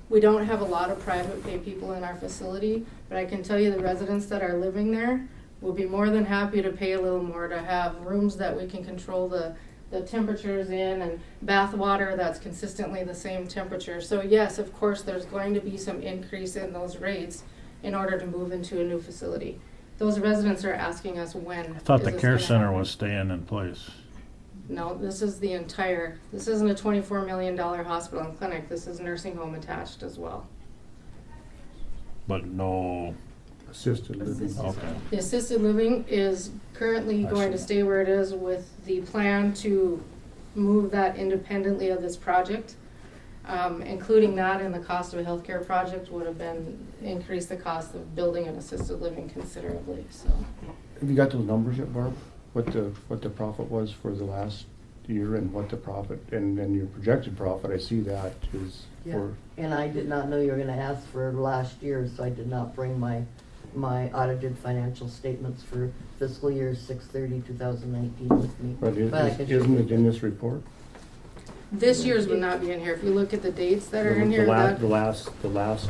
We don't have a lot of private pay people in our facility, but I can tell you the residents that are living there will be more than happy to pay a little more to have rooms that we can control the the temperatures in, and bath water that's consistently the same temperature. So yes, of course, there's going to be some increase in those rates in order to move into a new facility. Those residents are asking us when. I thought is the this care gonna center happen? was staying in place. No, this is the entire, this isn't a $24 million hospital and clinic, this is nursing home attached as well. But no, Assisted living. okay. The assisted living is currently I going to see. stay where it is with the plan to move that independently of this project. Including that in the cost of a healthcare project would have been, increase the cost of building an assisted living considerably, so. Have you got those numbers yet, Barb? What the profit was for the last year and what the profit, and then your projected profit, I see that is Yeah, for, and I did not know you were gonna ask for last year, so I did not bring my audited financial statements for fiscal year 6/30/2019 with me. but I can isn't show it you. in this report? This year's would not be in here. If you look at the dates that are in The here, last, that, the last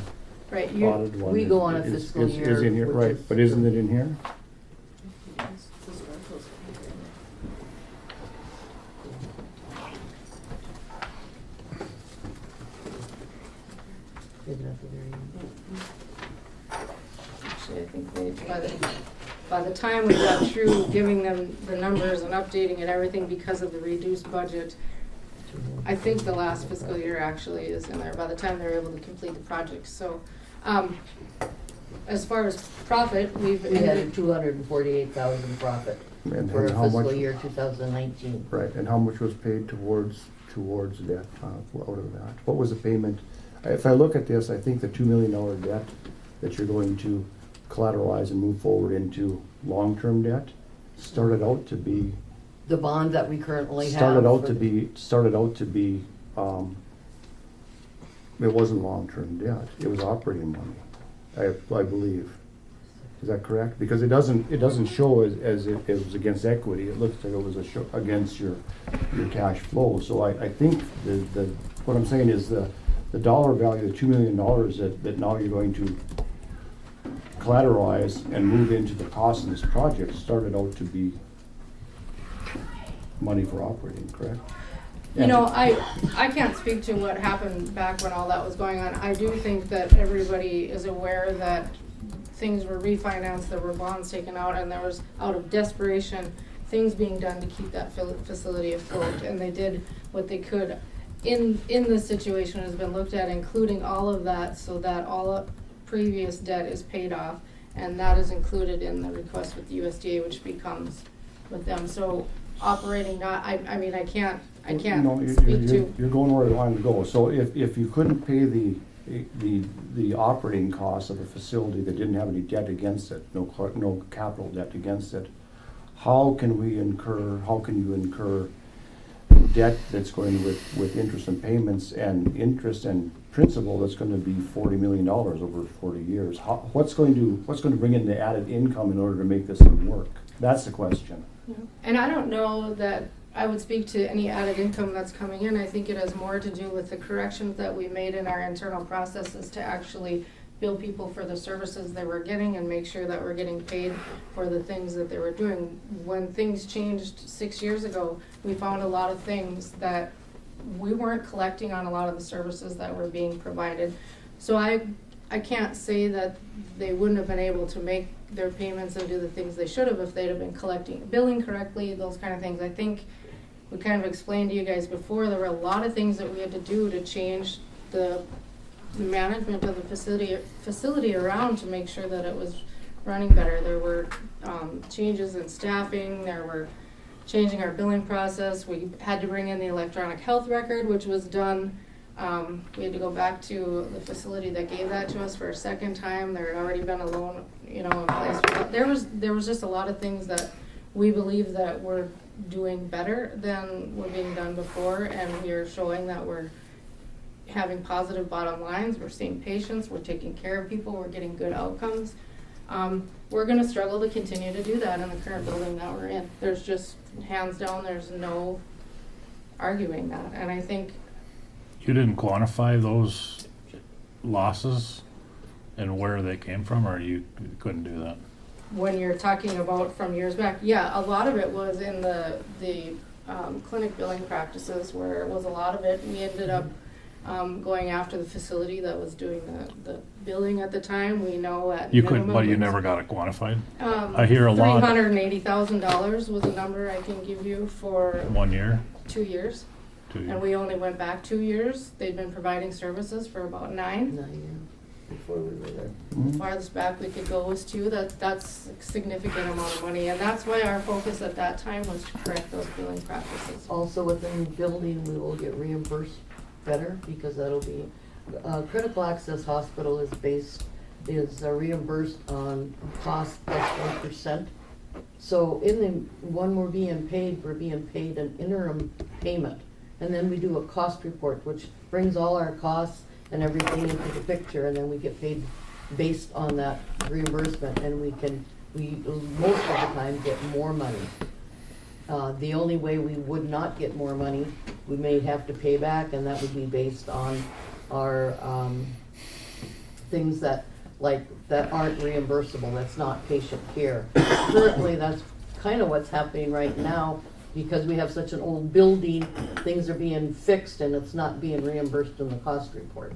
right, you, audited one. we is- go on a is- fiscal is year, in here, which right, is- but isn't it in here? Isn't that the very end? actually, I think by the time we got through giving them the numbers and updating and everything because of the reduced budget, I think the last fiscal year actually is in there by the time they were able to complete the project. So, as far as profit, We had a 248,000 profit And for how fiscal much- year 2019. Right, and how much was paid towards that, out of that? What was the payment? If I look at this, I think the $2 million debt that you're going to collateralize and move forward into long-term debt started out to be, The bond that we currently have. started out for to the- be, it wasn't long-term debt, it was operating money, I believe. Is that correct? Because it doesn't show as it was against equity, it looks like it was against your cash flow. So I think what I'm saying is the dollar value, the $2 million that now you're going to collateralize and move into the cost of this project started out to be money for operating, correct? you know, I can't speak to what happened back when all that was going on. I do think that everybody is aware that things were refinanced, there were bonds taken out, and there was, out of desperation, things being done to keep that facility afloat, and they did what they could. In this situation has been looked at, including all of that, so that all previous debt is paid off, and that is included in the request with the USDA, which becomes with them. So operating not, I mean, I can't No, speak to. you're going where I wanted to go. So if you couldn't pay the operating costs of a facility that didn't have any debt against it, no capital debt against it, how can you incur debt that's going with interest and payments and interest and principal that's going to be $40 million over 40 years? What's going to bring in the added income in order to make this thing work? That's the question. And I don't know that I would speak to any added income that's coming in. I think it has more to do with the corrections that we made in our internal processes to actually bill people for the services they were getting and make sure that we're getting paid for the things that they were doing. When things changed 6 years ago, we found a lot of things that we weren't collecting on a lot of the services that were being provided. So I can't say that they wouldn't have been able to make their payments and do the things they should have if they'd have been billing correctly, those kind of things. I think we kind of explained to you guys before, there were a lot of things that we had to do to change the management of the facility around to make sure that it was running better. There were changes in staffing, there were changing our billing process. We had to bring in the electronic health record, which was done. We had to go back to the facility that gave that to us for a second time. There had already been a loan, in place. There was just a lot of things that we believe that we're doing better than were being done before, and we are showing that we're having positive bottom lines. We're seeing patients, we're taking care of people, we're getting good outcomes. We're going to struggle to continue to do that in the current building that we're in. There's just, hands down, there's no arguing that. And I think You didn't quantify those losses and where they came from, or you couldn't do that? when you're talking about from years back, yeah, a lot of it was in the clinic billing practices, where it was a lot of it. We ended up going after the facility that was doing the billing at the time. We know at You could, minimum but you it's, never got it quantified? I hear a $380,000 lot. was a number I can give you for 1 year, 2 years. 2 And years. we only went back 2 years. They'd been providing services for about 9. 9 years before we were there. The farthest back we could go was 2. That's a significant amount of money, and that's why our focus at that time was to correct those billing practices. Also within the building, we will get reimbursed better because that'll be, critical access hospital is reimbursed on cost plus 1%. So when we're being paid an interim payment. And then we do a cost report, which brings all our costs and everything into the picture, and then we get paid based on that reimbursement, and we most of the time get more money. The only way we would not get more money, we may have to pay back, and that would be based on our things that aren't reimbursable, that's not patient care. Currently, that's kind of what's happening right now, because we have such an old building, things are being fixed and it's not being reimbursed in the cost report.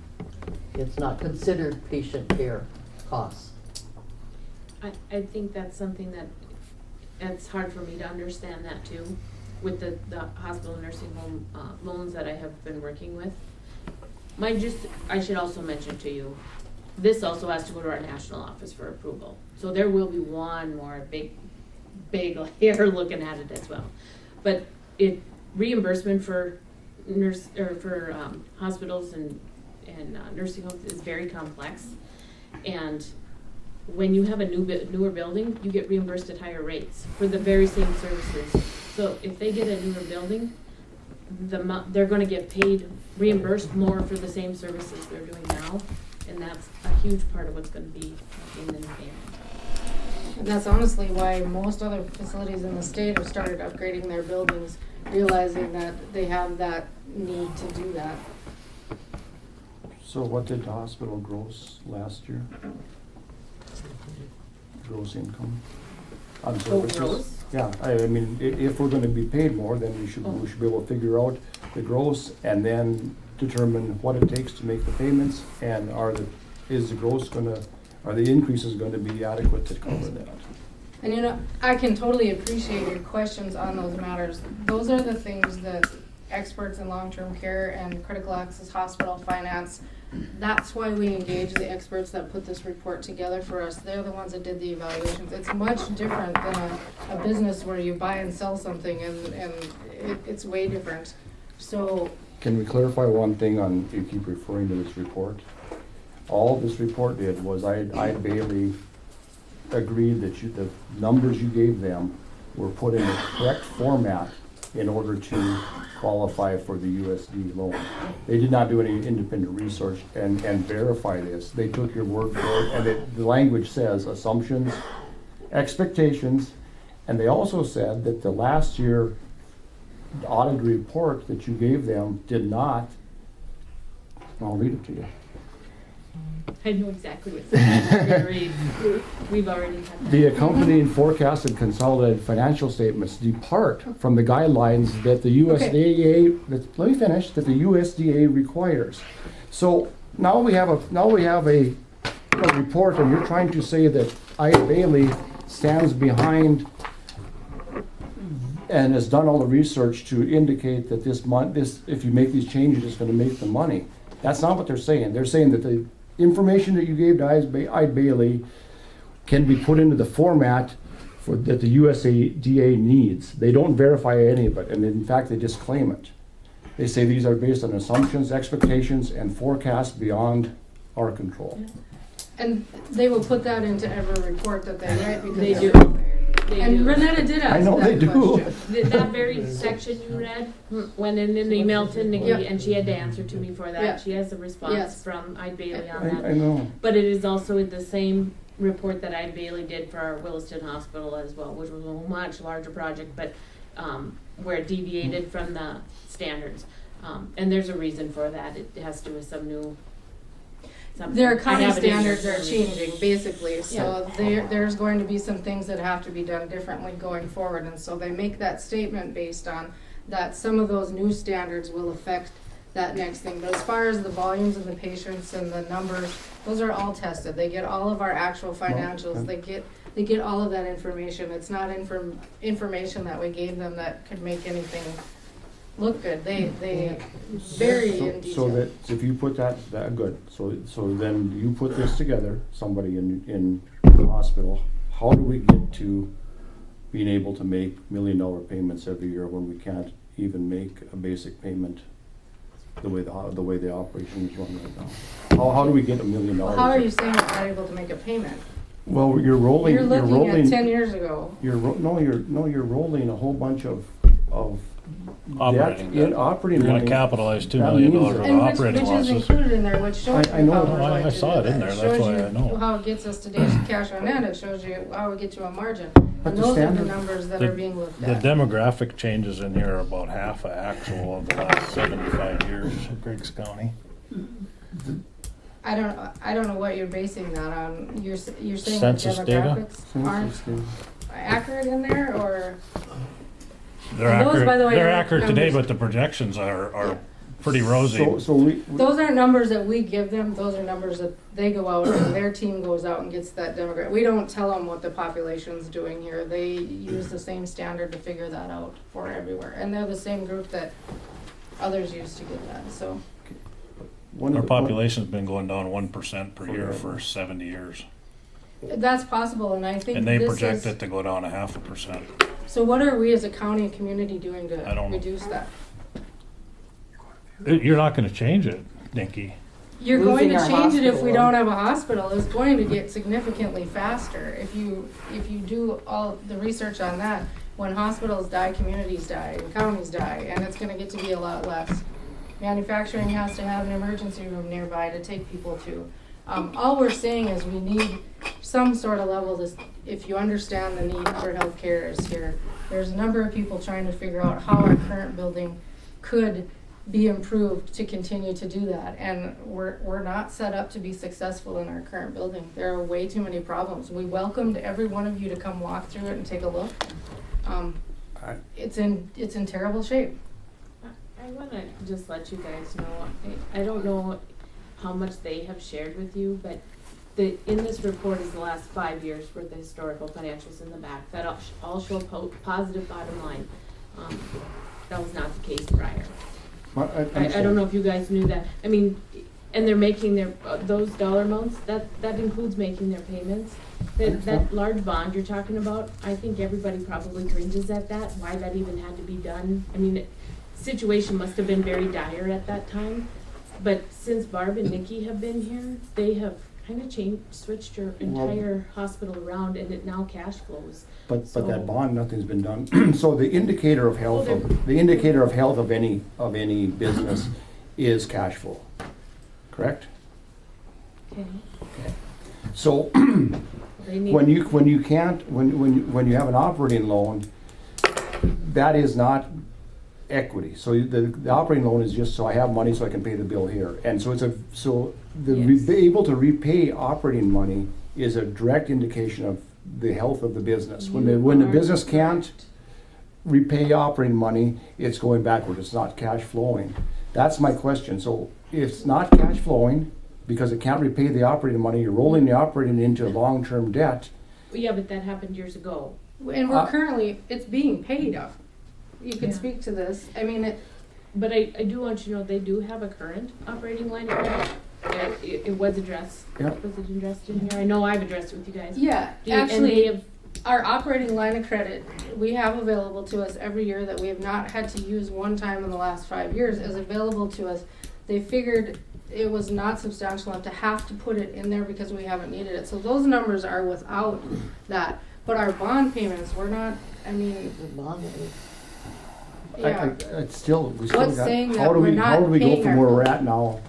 It's not considered patient care costs. I think that's something that, it's hard for me to understand that too, with the hospital and nursing home loans that I have been working with. I should also mention to you, this also has to go to our national office for approval. So there will be one more big here looking at it as well. But reimbursement for hospitals and nursing homes is very complex, and when you have a newer building, you get reimbursed at higher rates for the very same services. So if they get a newer building, they're going to get reimbursed more for the same services they're doing now, and that's a huge part of what's going to be in the new payment. And that's honestly why most other facilities in the state have started upgrading their buildings, realizing that they have that need to do that. So what did the hospital gross last year? Gross income on services? Gross? Yeah, I mean, if we're gonna be paid more, then we should be able to figure out the gross and then determine what it takes to make the payments, and are the increases gonna be adequate to cover that? And I can totally appreciate your questions on those matters. Those are the things that experts in long-term care and critical access hospital finance, that's why we engage the experts that put this report together for us. They're the ones that did the evaluations. It's much different than a business where you buy and sell something, and it's way different. So Can we clarify one thing on, you keep referring to this report? All this report did was I Bailey agreed that the numbers you gave them were put in the correct format in order to qualify for the USD loan. They did not do any independent research and verify this. They took your word for it, and the language says assumptions, expectations, and they also said that the last year audit report that you gave them did not, I'll read it to you. I know exactly what's going to read. We've already had that. The accompanying forecasted consolidated financial statements depart from the guidelines that the USDA, let me finish, that the USDA requires. So now we have a report, and you're trying to say that Bailey stands behind and has done all the research to indicate that if you make these changes, it's going to make the money. That's not what they're saying. They're saying that the information that you gave to Bailey can be put into the format that the USDA needs. They don't verify any of it, and in fact, they just claim it. They say these are based on assumptions, expectations, and forecasts beyond our control. and they will put that into every report that they write because They do. And Renetta did ask I know that they do. question. That very section you read went in an email to Nikki, Yeah. and she had to answer to me for that. Yeah. she has a response Yes. from Ide Bailey on that. I know. But it is also in the same report that Ide Bailey did for our Williston Hospital as well, which was a much larger project, but where it deviated from the standards. And there's a reason for that. It has to do with some new. Their I accounting have it in standards here. are changing, basically, so there's going to be some things that have to be done differently going forward, and so they make that statement based on that some of those new standards will affect that next thing. But as far as the volumes of the patients and the numbers, those are all tested. They get all of our actual financials. They get all of that information. It's not information that we gave them that could make anything look good. They very in detail. So that, if you put that good, so then you put this together, somebody in the hospital, how do we get to being able to make $1 million payments every year when we can't even make a basic payment the way the operation is run right now? How do we get $1 million? Well, how are you saying you're not able to make a payment? Well, you're rolling. You're looking at 10 years ago. You're rolling a whole bunch of Operating debt in debt. operating You're money. gonna capitalize $2 That million means of that- And operating which losses. is included in there, which shows I you know. how we're I going to saw do it in that. there, It that's shows why you I know. how it gets us to daily cash on hand. It shows you how we get to a margin. But And the those are the standard- numbers that The- are being looked The at. demographic changes in here are about half of actual of the last 75 years of Griggs County. I don't know what you're basing that on. You're saying the Census data? demographics aren't accurate in there, or? They're And those, accurate, by the way, they're are accurate today, numbers- but the projections are pretty rosy. Those aren't numbers that we give them. Those are numbers that they go out and their team goes out and gets that demographic. We don't tell them what the population's doing here. They use the same standard to figure that out for everywhere. And they're the same group that others use to get that, so. Our population's been going down 1% per year for 70 years. That's possible, and I think And they this project is, it to go down 0.5%. so what are we as a county and community doing I don't know. to reduce that? You're not gonna change it, Dinky. You're going to Losing our change it if we hospital. don't have a hospital. It's going to get significantly faster. If you do all the research on that, when hospitals die, communities die, and counties die, and it's gonna get to be a lot less. Manufacturing has to have an emergency room nearby to take people to. All we're saying is we need some sort of level to, if you understand the need for healthcare is here. There's a number of people trying to figure out how our current building could be improved to continue to do that. And we're not set up to be successful in our current building. There are way too many problems. We welcomed every one of you to come walk through it and take a look. It's in terrible shape. I want to just let you guys know, I don't know how much they have shared with you, but in this report is the last 5 years for the historical financials in the back. That all show positive bottom line. That was not the case prior. I don't know if you guys knew that. I mean, and they're making their, those dollar amounts, that includes making their payments. That large bond you're talking about, I think everybody probably cringes at that, why that even had to be done. I mean, situation must have been very dire at that time, but since Barb and Nikki have been here, they have kind of switched your entire hospital around, and it now cash flows. But that bond, nothing's been done. So the indicator of health of any business is cash flow, correct? Okay. So They when you have an operating loan, that is not equity. So the operating loan is just so I have money so I can pay the bill here. And so Yes. able to repay operating money is a direct indication of the health of the business. When the business can't repay operating money, it's going backward. It's not cash flowing. That's my question. So if it's not cash flowing because it can't repay the operating money, you're rolling the operating into long-term debt. Yeah, but that happened years ago. And we're currently, it's being paid off. You can Yeah. speak to this. I mean, But I do want you to know, they do have a current operating line of credit. It was addressed. Yeah. Was it addressed in here? I know I've addressed it with you guys. yeah, And they actually, have, our operating line of credit, we have available to us every year that we have not had to use one time in the last 5 years is available to us. They figured it was not substantial enough to have to put it in there because we haven't needed it. So those numbers are without that. But our bond payments, we're not, I mean, The bond is- yeah. It's still, we still What's got, saying that how do we're we not go paying from our where we're bill? at now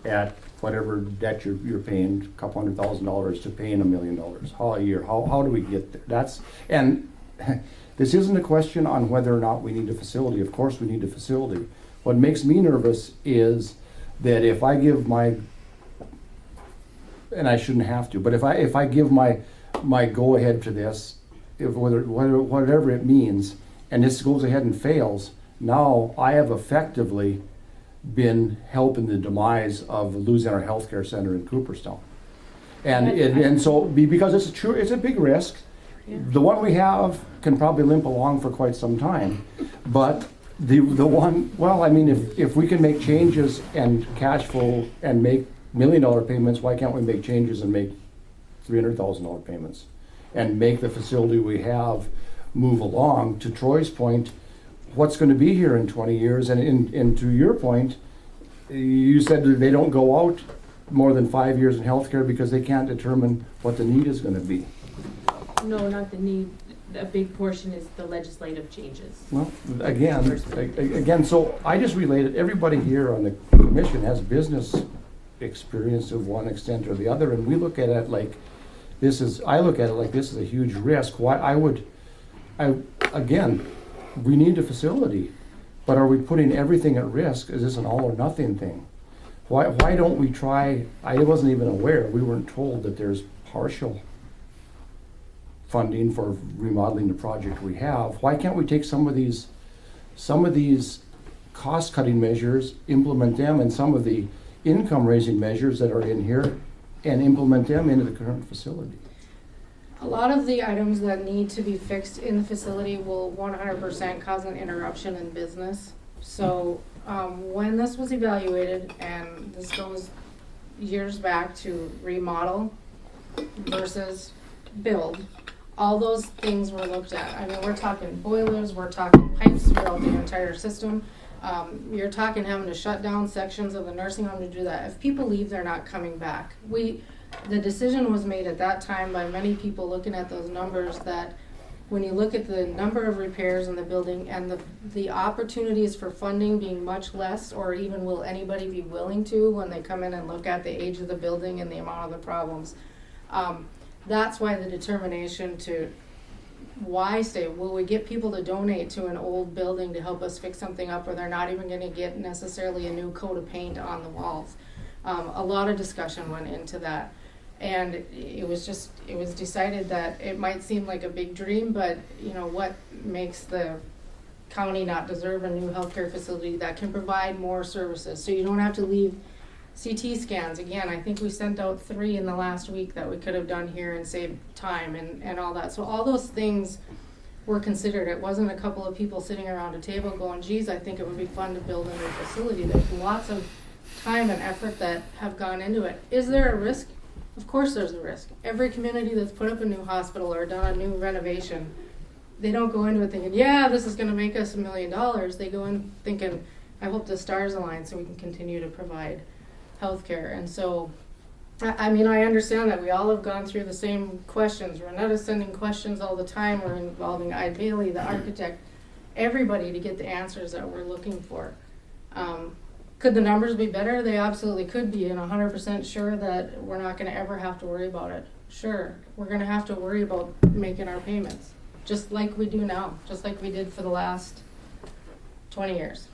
at whatever debt you're paying, a couple $100,000 to paying $1 million a year? How do we get there? And this isn't a question on whether or not we need a facility. Of course we need a facility. What makes me nervous is that if I give and I shouldn't have to, but if I give my go ahead to this, whatever it means, and this goes ahead and fails, Now, I have effectively been helping the demise of losing our healthcare center in Cooperstown. And so, because it's a big risk. The one we have can probably limp along for quite some time, but the one, well, I mean, if we can make changes and cash flow and make $1 million payments, why can't we make changes and make $300,000 payments? And make the facility we have move along. To Troy's point, what's gonna be here in 20 years? And to your point, you said that they don't go out more than 5 years in healthcare because they can't determine what the need is gonna be. No, not the need. A big portion is the legislative changes. Well, again, so I just related, everybody here on the commission has business experience to one extent or the other, and we look at it like I look at it like this is a huge risk. Again, we need a facility, but are we putting everything at risk? Is this an all or nothing thing? Why don't we try, I wasn't even aware, we weren't told that there's partial funding for remodeling the project we have. Why can't we take some of these cost-cutting measures, implement them, and some of the income-raising measures that are in here, and implement them into the current facility? A lot of the items that need to be fixed in the facility will 100% cause an interruption in business. So when this was evaluated, and this goes years back to remodel versus build, all those things were looked at. I mean, we're talking boilers, we're talking pipes throughout the entire system. You're talking having to shut down sections of the nursing home to do that. If people leave, they're not coming back. The decision was made at that time by many people looking at those numbers that when you look at the number of repairs in the building and the opportunities for funding being much less, or even will anybody be willing to when they come in and look at the age of the building and the amount of the problems. That's why the determination to why say, will we get people to donate to an old building to help us fix something up where they're not even going to get necessarily a new coat of paint on the walls? A lot of discussion went into that. And it was decided that it might seem like a big dream, but you know, what makes the county not deserve a new healthcare facility that can provide more services? So you don't have to leave CT scans. Again, I think we sent out 3 in the last week that we could have done here and saved time and all that. So all those things were considered. It wasn't a couple of people sitting around a table going, geez, I think it would be fun to build a new facility. There's lots of time and effort that have gone into it. Is there a risk? Of course there's a risk. Every community that's put up a new hospital or done a new renovation, they don't go into it thinking, yeah, this is going to make us $1 million. They go in thinking, I hope the stars align so we can continue to provide healthcare. And so, I mean, I understand that we all have gone through the same questions. Renetta is sending questions all the time. We're involving Ide Bailey, the architect, everybody to get the answers that we're looking for. Could the numbers be better? They absolutely could be, and 100% sure that we're not going to ever have to worry about it. Sure, we're going to have to worry about making our payments, just like we do now, just like we did for the last 20 years.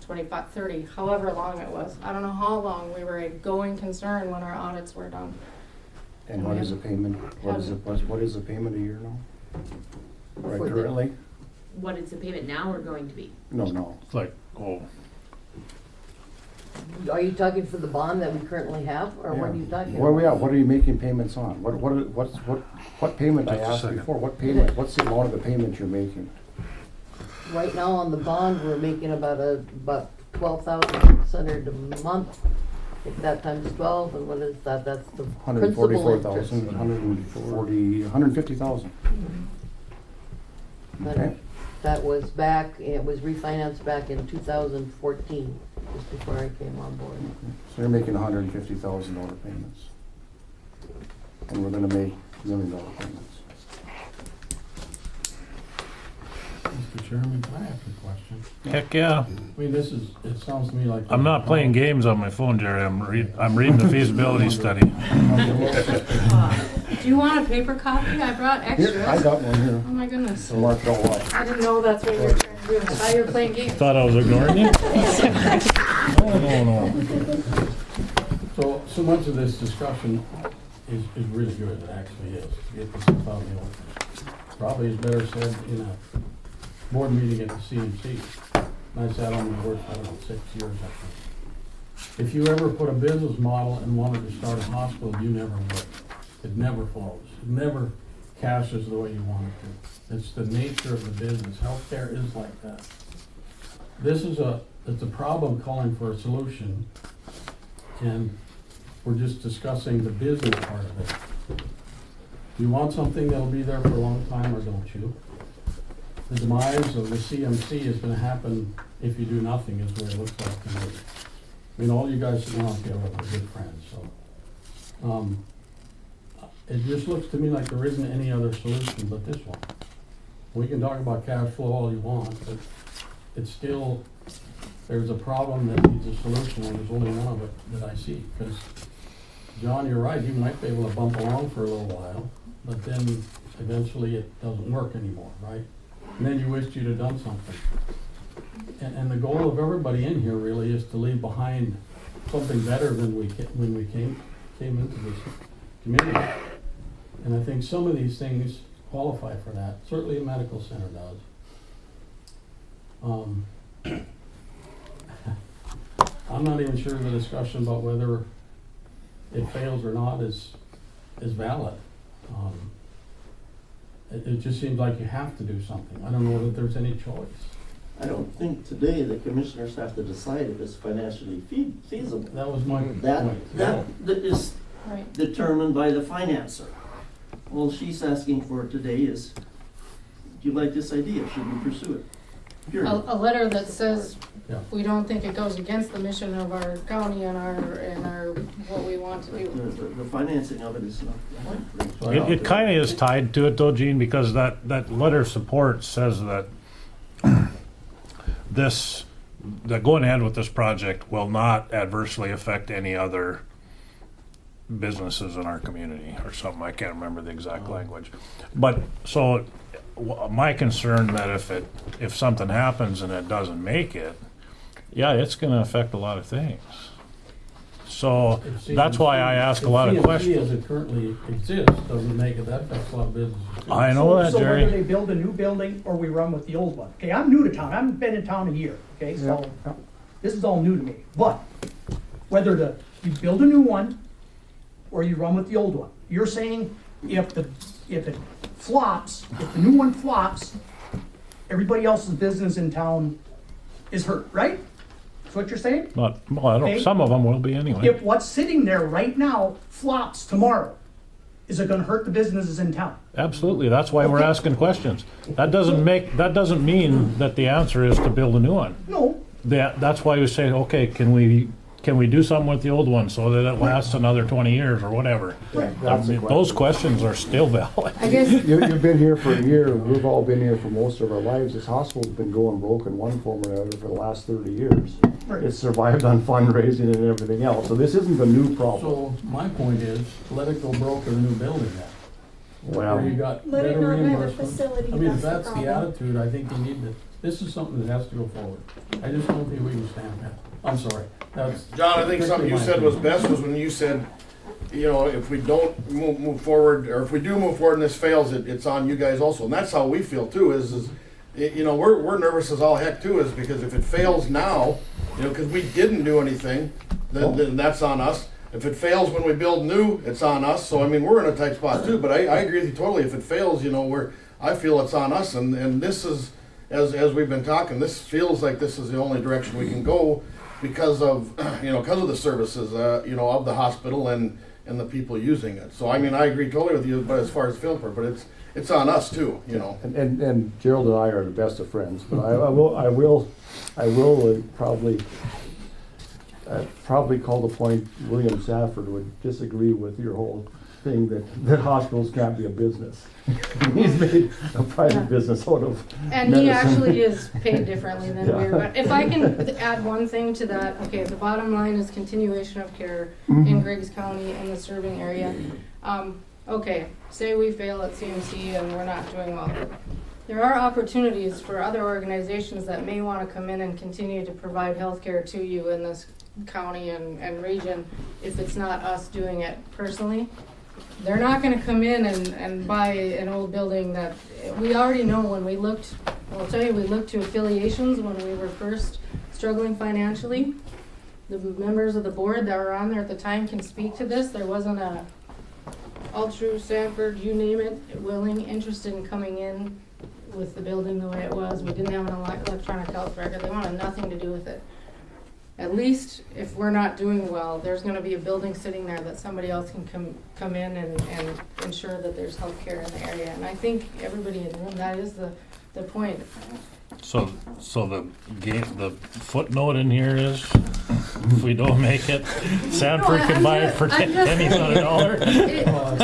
25, 30, however long it was. I don't know how long we were a going concern when our audits were done. And what is a payment? What is a payment a year now? Right, currently? What is the payment now or going to be? No. It's like, Are you talking for the bond that we currently have, or what are you talking about? What are you making payments on? What payment I asked before? What payment? What's the amount of the payment you're making? Right now on the bond, we're making about $12,600 a month. If that times 12, and what is that? That's the principal interest. $150,000. Okay. That was back, it was refinanced back in 2014, just before I came on board. So you're making $150,000 payments. And we're gonna make $1 million payments. Mr. Chairman, can I ask a question? heck yeah. I mean, it sounds to me like. I'm not playing games on my phone, Jerry. I'm reading the feasibility study. Do you want a paper copy? I brought extras. Here, I got one here. Oh my goodness. So Mark, don't watch. I didn't know that's what you were trying to do. I thought you were playing games. Thought I was ignoring you? No. So much of this discussion is really good, it actually is. To get this stuff out in the open. Probably is better said in a board meeting at the CMC. And I sat on the board, I don't know, 6 years, I think. If you ever put a business model and wanted to start a hospital, you never would. It never flows. It never cashes the way you want it to. It's the nature of the business. Healthcare is like that. It's a problem calling for a solution, and we're just discussing the business part of it. Do you want something that'll be there for a long time, or don't you? The demise of the CMC is gonna happen if you do nothing, is what it looks like to me. I mean, all you guys sit around here are good friends, so. It just looks to me like there isn't any other solution but this one. We can talk about cash flow all you want, but it's still, there's a problem that needs a solution, and there's only one of it that I see. Because, John, you're right, you might be able to bump along for a little while, but then eventually it doesn't work anymore, right? And then you wished you'd have done something. And the goal of everybody in here really is to leave behind something better than when we came into this community. And I think some of these things qualify for that. Certainly a medical center does. I'm not even sure the discussion about whether it fails or not is valid. It just seems like you have to do something. I don't know whether there's any choice. I don't think today the commissioners have to decide if it's financially feasible. That was my point. That is Right. determined by the financer. All she's asking for today is, do you like this idea? Should we pursue it? Period. A letter that says Yeah. we don't think it goes against the mission of our county and our what we want to do. The financing of it is not. So It kind of is tied to it though, Gene, because that letter of support says that that going ahead with this project will not adversely affect any other businesses in our community or something. I can't remember the exact language. But so my concern that if something happens and it doesn't make it, yeah, it's going to affect a lot of things. So that's why I ask a lot of questions. As it currently exists doesn't make it, that affects a lot of businesses. I know that, So Jerry. whether they build a new building or we run with the old one. Okay, I'm new to town. I haven't been in town a year, okay, so this is all new to me. But whether you build a new one or you run with the old one, you're saying if it flops, if the new one flops, everybody else's business in town is hurt, right? That's what you're saying? Well, I don't. Okay. Some of them will be anyway. If what's sitting there right now flops tomorrow, is it gonna hurt the businesses in town? Absolutely. That's why we're asking questions. That doesn't mean that the answer is to build a new one. No. That's why we say, okay, can we do something with the old one so that it lasts another 20 years or whatever? Right. I mean, those questions are still valid. I guess You've been here for a year, we've all been here for most of our lives. This hospital's been going broke in one form or another for the last 30 years. Right. It's survived on fundraising and everything else, so this isn't a new problem. So my point is, let it go broke in a new building then. Well, Where you got Let it better not have a reimbursement. facility, I mean, if that's the that's the problem. attitude, I think you need to, this is something that has to go forward. I just don't think we can stand that. I'm sorry. That's John, I think something you strictly my said was opinion. best was when you said, you know, if we don't move forward, or if we do move forward and this fails, it's on you guys also. And that's how we feel too, is you know, we're nervous as all heck too, is because if it fails now, you know, because we didn't do anything, then that's on us. If it fails when we build new, it's on us. So, I mean, we're in a tight spot too, but I agree with you totally. If it fails, you know, I feel it's on us. And this is, as we've been talking, this feels like this is the only direction we can go because of, you know, because of the services, you know, of the hospital and the people using it. So, I mean, I agree totally with you, but as far as field part, but it's on us too, you know. and Gerald and I are the best of friends, but I will probably call the point William Safford would disagree with your whole thing that hospitals can't be a business. He's made a private business out of And medicine. he actually is paid differently than we Yeah. are. But if I can add one thing to that, okay, the bottom line is continuation of care Mm-hmm. in Griggs County and the serving area. Okay, say we fail at CMC and we're not doing well. There are opportunities for other organizations that may want to come in and continue to provide healthcare to you in this county and region if it's not us doing it personally. They're not gonna come in and buy an old building that, we already know when we looked I'll tell you, we looked to affiliations when we were first struggling financially. The members of the board that were on there at the time can speak to this. There wasn't a Altru, Sanford, you name it, willing, interested in coming in with the building the way it was. We didn't have an electronic health record. They wanted nothing to do with it. At least if we're not doing well, there's gonna be a building sitting there that somebody else can come in and ensure that there's healthcare in the area. And I think everybody in the room, that is the point. So the footnote in here is, if we don't make it, Sanford can buy it for pennies on a dollar.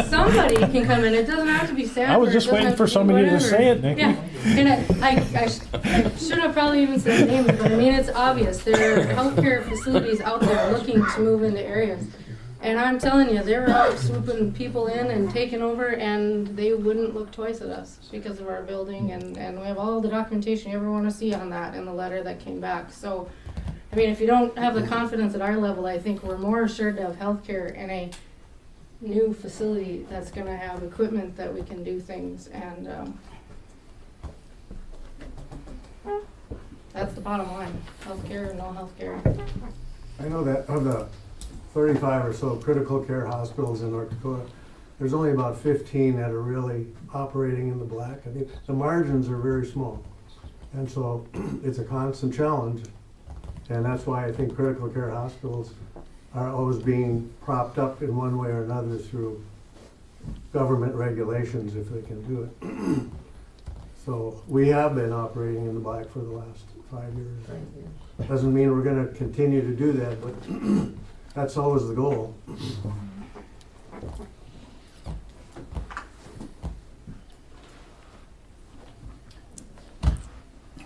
Somebody can come in, it doesn't have to be Sanford. I was just waiting for somebody to say it, Nikki. Yeah, and I should have probably even said names, but I mean, it's obvious, there are healthcare facilities out there looking to move into areas. And I'm telling you, they were out swooping people in and taking over, and they wouldn't look twice at us because of our building, and we have all the documentation you ever want to see on that in the letter that came back. So, I mean, if you don't have the confidence at our level, I think we're more assured to have healthcare in a new facility that's going to have equipment that we can do things, and that's the bottom line. Healthcare or no healthcare. I know that of the 35 or so critical care hospitals in North Dakota, there's only about 15 that are really operating in the black. I think the margins are very small. And so it's a constant challenge. And that's why I think critical care hospitals are always being propped up in one way or another through government regulations if they can do it. So we have been operating in the black for the last 5 years. Doesn't mean we're going to continue to do that, but that's always the goal.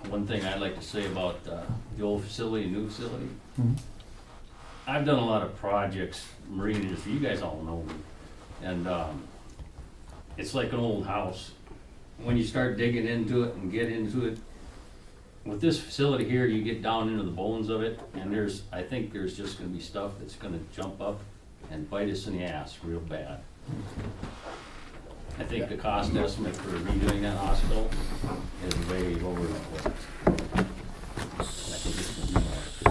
One thing I'd like to say about the old facility, new facility. Mm-hmm. I've done a lot of projects, marine industry, you guys all know me. And it's like an old house. When you start digging into it and get into it, with this facility here, you get down into the bones of it, and I think there's just gonna be stuff that's gonna jump up and bite us in the ass real bad. I think the cost estimate for redoing that hospital is way over what.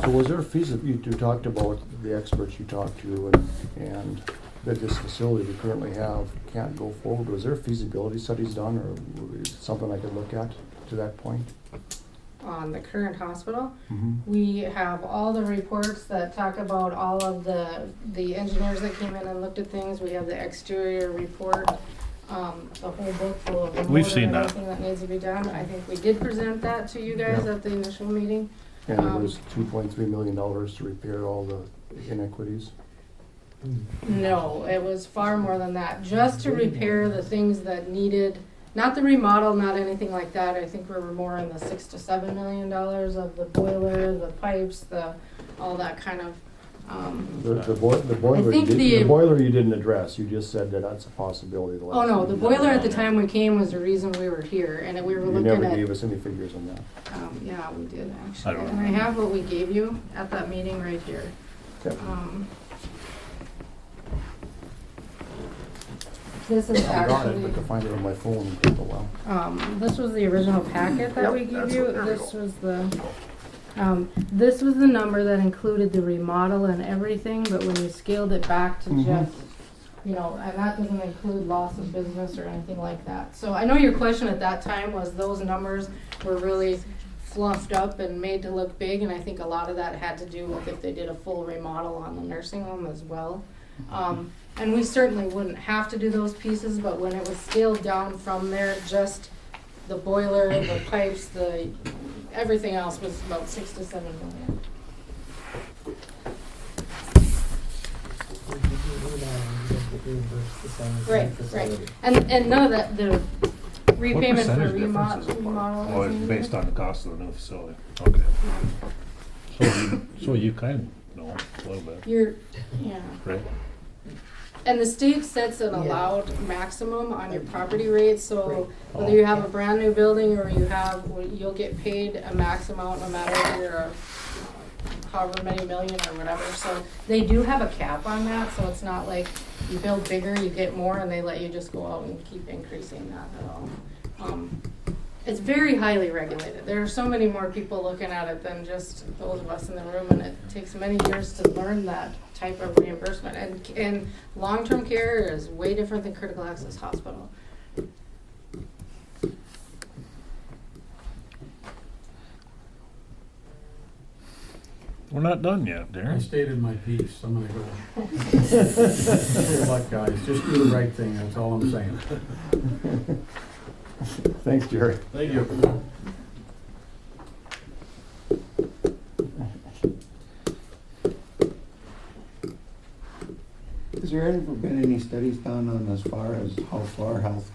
So was there feasibility, you talked about the experts you talked to and that this facility we currently have can't go forward. Was there feasibility studies done, or is it something I could look at to that point? On the current hospital, Mm-hmm. we have all the reports that talk about all of the engineers that came in and looked at things. We have the exterior report, the whole book full of the We've motor seen and that. everything that needs to be done. I think we did present that to you guys at the initial meeting. And it was $2.3 million to repair all the inequities. No, it was far more than that, just to repair the things that needed, not the remodel, not anything like that. I think we were more in the $6 to $7 million of the boiler, the pipes, all that kind of. The boiler, the boiler you didn't address. You just said that that's a possibility. Oh no, the boiler at the time we came was the reason we were here, and we were looking at. You never gave us any figures on that. Yeah, we did actually, and I have what we gave you at that meeting right here. Okay. This is I got it, actually. but to find it on my phone would take a while. This was the original packet that we gave you. This was the number that included the remodel and everything, but when you scaled it back to just, and that doesn't include loss of business or anything like that. So I know your question at that time was those numbers were really fluffed up and made to look big, and I think a lot of that had to do with if they did a full remodel on the nursing home as well. And we certainly wouldn't have to do those pieces, but when it was scaled down from there, just the boiler, the pipes, everything else was about 6 to 7 million. Right. And none of that, the repayment for remodel. Oh, it's based on the cost of the new facility. Okay. So you kind of know a little bit. Right. And the state sets an allowed maximum on your property rate, so whether you have a brand new building or you'll get paid a max amount no matter if you're a however many million or whatever. So they do have a cap on that, so it's not like you build bigger, you get more, and they let you just go out and keep increasing that at all. it's very highly regulated. There are so many more people looking at it than just those of us in the room, and it takes many years to learn that type of reimbursement. And long-term care is way different than critical access hospital. We're not done yet, I Darren. stated my piece, I'm gonna go. Good luck, guys, just do the right thing, that's all I'm saying. Thanks, Jerry. Thank you. Has there ever been any studies done on as far as how far health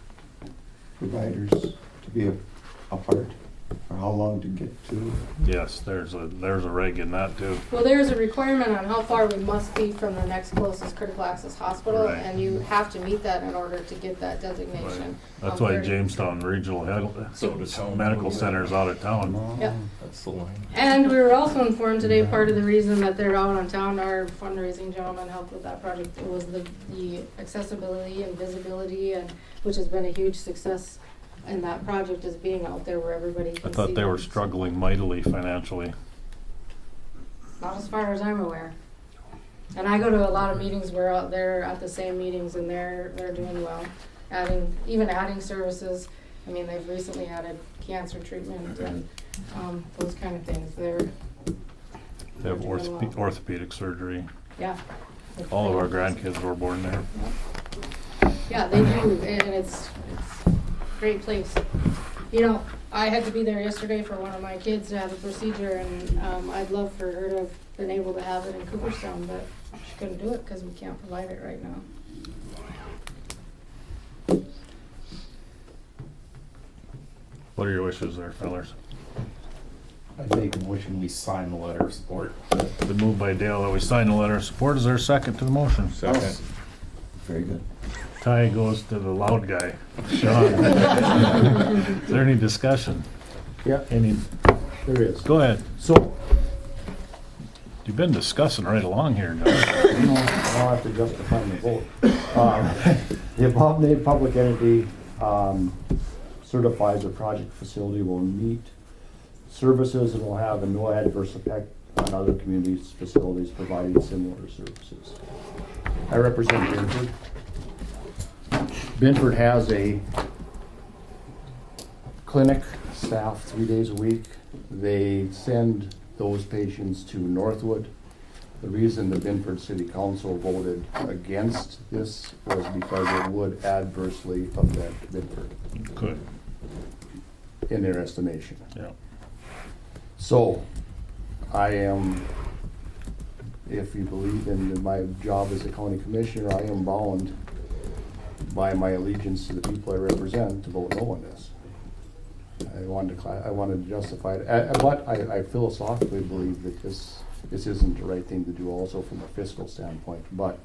providers to be apart, or how long to get to? Yes, there's a reg in that too. Well, there's a requirement on how far we must be from the next closest critical access hospital, Right. and you have to meet that in order to get that designation. That's why Jamestown Regional So does town. Medical Center's out of town. Yep. That's the line. And we were also informed today, part of the reason that they're out on town, our fundraising gentleman helped with that project, was the accessibility and visibility, and which has been a huge success in that project, is being out there where everybody can I see thought they were them. struggling mightily financially. Not as far as I'm aware. And I go to a lot of meetings where they're at the same meetings, and they're doing well. Even adding services. I mean, they've recently added cancer treatment and those kind of things. They have doing well. orthopedic surgery. Yeah. All of our grandkids were born there. Yeah, they do, and it's a great place. You know, I had to be there yesterday for one of my kids to have a procedure, and I'd love for her to have been able to have it in Cooperstown, but she couldn't do it because we can't provide it right now. What are your wishes there, fellers? I make a motion we sign the letter of support. Been moved by Dale that we sign the letter of support. Is there a second to the motion? Second. Very good. Tie goes to the loud guy, Sean. Is there any discussion? Yeah, Any? there is. Go ahead. So, You've been discussing right along here now. I'll have to justify my vote. The above named public entity certifies a project facility will meet services and will have no adverse effect on other communities' facilities providing similar services. I represent Binford. Binford has a clinic staff 3 days a week. They send those patients to Northwood. The reason the Binford City Council voted against this was because it would adversely affect Binford Good. in their estimation. Yeah. So, I am, if you believe in my job as a county commissioner, I am bound by my allegiance to the people I represent to vote no on this. I wanted to justify it, but I philosophically believe that this isn't the right thing to do also from a fiscal standpoint. But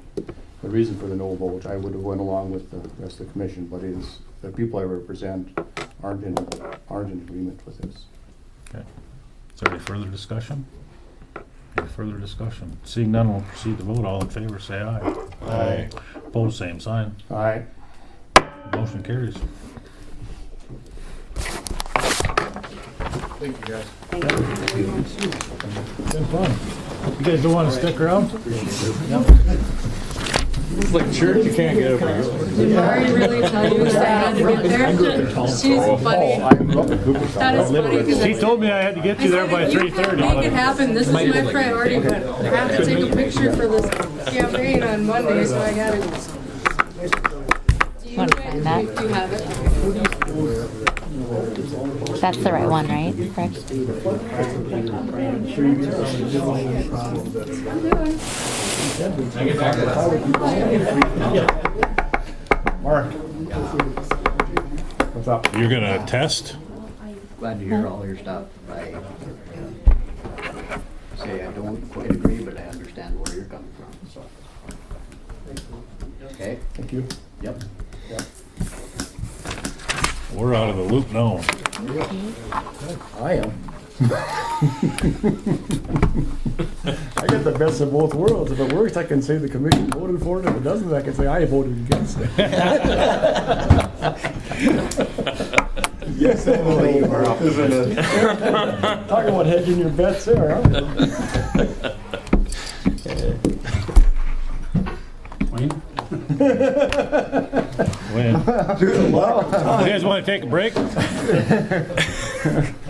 the reason for the no vote, I would have went along with the rest of the commission, but is the people I represent aren't in agreement with this. Okay. Is there any further discussion? Any further discussion? Seeing none, we'll proceed to vote. All in favor, say aye. Aye. Opposed, same sign. Aye. Motion carries. Thank you, guys. Been fun. You guys don't want to stick around? It's like church, you can't get up here. Did Mari really tell you that I had to get there? She's funny. That is funny. 'Cause She told me I had to get you there by if you can't 3:30. make it happen, this is my priority, but I have to take a picture for this campaign on Monday, so I gotta. Do you Want to find that? You have it? That's the right one, right? Correct? Mark. What's up? You're gonna test? Glad to hear all your stuff. I say I don't quite agree, but I understand where you're coming from, so. Okay? Thank you. Yep. We're out of the loop now. I am. I get the best of both worlds. If it works, I can say the commission voted for it. If it doesn't, I can say I voted against it. Yes, Emily, you are optimistic. Talking about hedging your bets there, huh? Wayne? When? Well, You guys want to take a break? I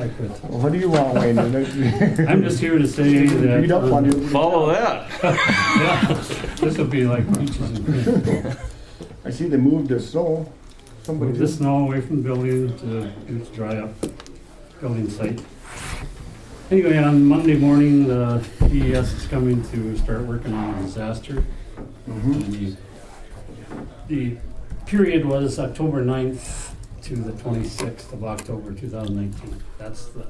could. What do you want, Wayne? I'm just here to say that. Beat up on you. Follow that. Yeah, this would be like peaches and cream. I see they moved the snow. Somebody Move the snow away from the building to dry up building site. Anyway, on Monday morning, the DES is coming to start working on a disaster. And the period was October 9th to the 26th of October 2019. That's the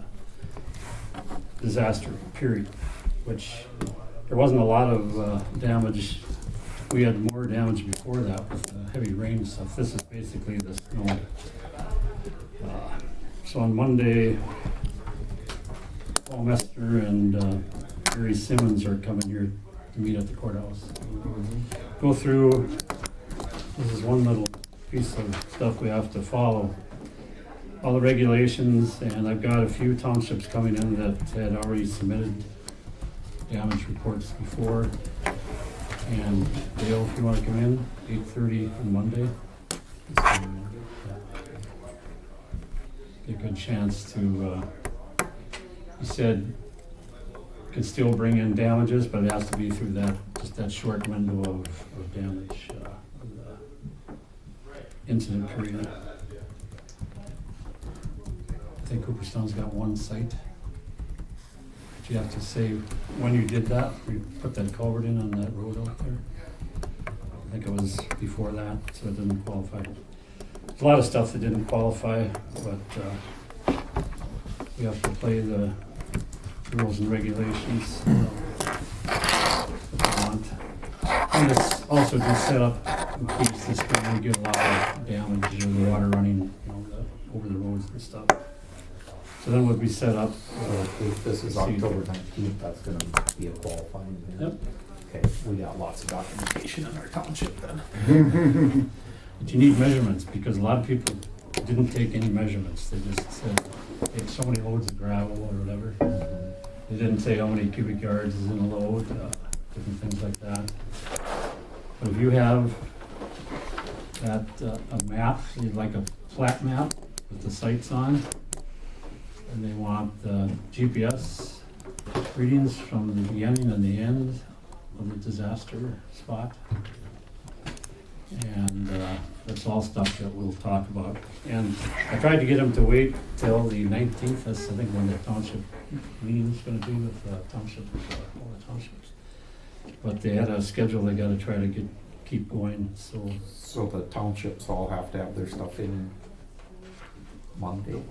disaster period, which there wasn't a lot of damage. We had more damage before that with heavy rain stuff. This is basically the snow. So on Monday, Paul Mester and Gary Simmons are coming here to meet at the courthouse. Go through, this is one little piece of stuff we have to follow. All the regulations, and I've got a few townships coming in that had already submitted damage reports before. And Dale, if you want to come in, 8:30 on Monday. A good chance to, he said, can still bring in damages, but it has to be through that, just that short window of damage, of the incident period. I think Cooperstown's got one site. But you have to say when you did that, we put that culvert in on that road out there. I think it was before that, so it didn't qualify. There's a lot of stuff that didn't qualify, but we have to play the rules and regulations. And it's also just set up in case this can get a lot of damage or the water running, over the roads and stuff. So then we'll be set up. If this is October 19th, that's gonna be a qualifying event. Yep. Okay, we got lots of documentation in our township then. But you need measurements, because a lot of people didn't take any measurements. They just said, take so many loads of gravel or whatever. They didn't say how many cubic yards is in a load, different things like that. But if you have that, a map, you'd like a flat map with the sites on, and they want the GPS readings from the beginning and the end of the disaster spot. And that's all stuff that we'll talk about. And I tried to get them to wait till the 19th. That's, I think, when the township meeting is going to be with township, all the townships. But they had a schedule they got to try to keep going. So the townships all have to have their stuff in Monday,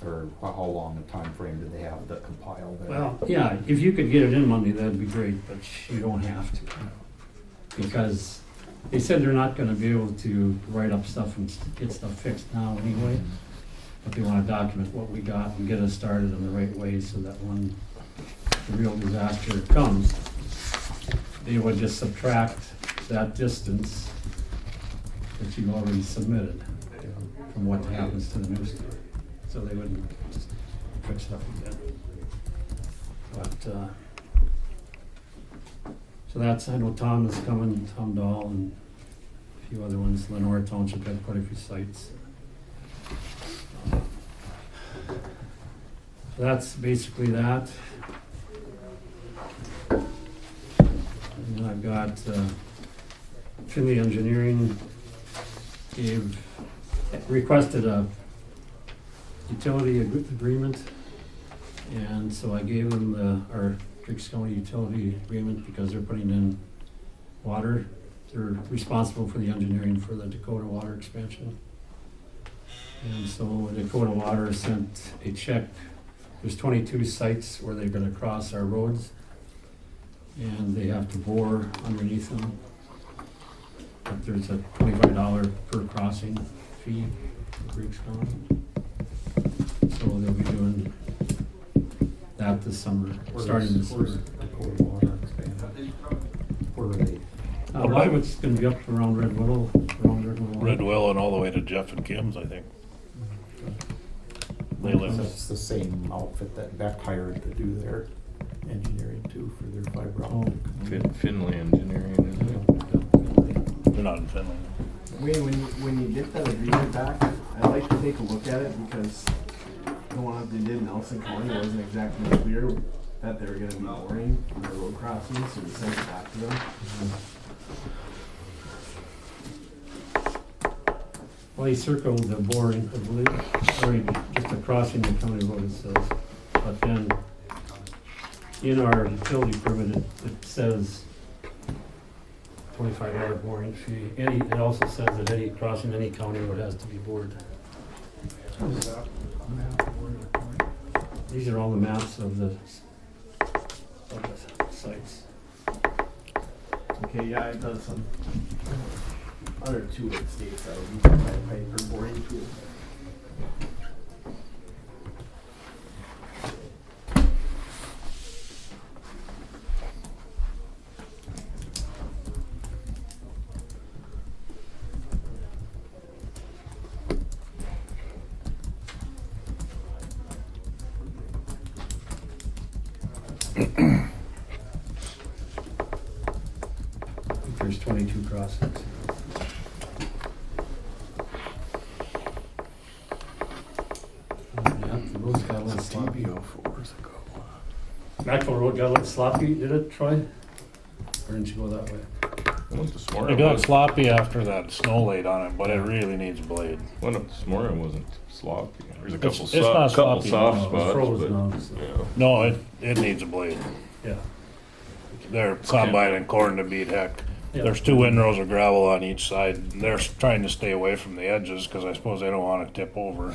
or how long a time frame do they have to compile that? well, yeah, if you could get it in Monday, that'd be great. But you don't have to, because they said they're not going to be able to write up stuff and get stuff fixed now anyway. But they want to document what we got and get us started in the right way, so that when the real disaster comes, they would just subtract that distance that you already submitted from what happens to the new stuff. So they wouldn't just fix stuff again. But, so that's, I know Tom is coming, Tom Dahl, and a few other ones. Lenore Township had quite a few sites. So that's basically that. And then I've got Finley Engineering requested a utility agreement, and so I gave them our Driggs County utility agreement because they're putting in water. They're responsible for the engineering for the Dakota Water expansion. And so Dakota Water sent a check. There's 22 sites where they're going to cross our roads, and they have to bore underneath them. But there's a $25 per crossing fee for Driggs County. So they'll be doing that this summer, starting this summer. Dakota Water expansion? Where are they? A lot of it's going to be up around Red Willow, Red Willow and all the way to Jeff and Kim's, I think. They live. That's the same outfit that Beck hired to do their engineering too for their fiber optic. Finley Engineering, isn't it? They're not in Finland. Wayne, when you get that agreement back, I'd like to take a look at it because the one that they did in Nelson County wasn't exactly clear that they were gonna be boring on their road crossings, so we sent it back to them. Well, he circled the boring, I believe, or just a crossing the county road, it says. But then, in our utility permit, it says $25 boring fee. It also says that any crossing any county road has to be bored. These are all the maps of the sites. Okay, yeah, it does some other two it states that would be by pipe or boring tool. There's 22 crossings. Yeah, the road's got a little sloppy. Maxwell Road got a little sloppy, did it, Troy? Or didn't you go that way? It got sloppy after that snow laid on it, but it really needs blade. Well, this morning wasn't sloppy. There's a It's- couple it's not couple sloppy, soft no, it's spots, frozen but, now, so. yeah. No, it needs a blade. Yeah. They're combining corn to beat heck. Yeah. There's 2 windrows of gravel on each side. They're trying to stay away from the edges because I suppose they don't want to tip over.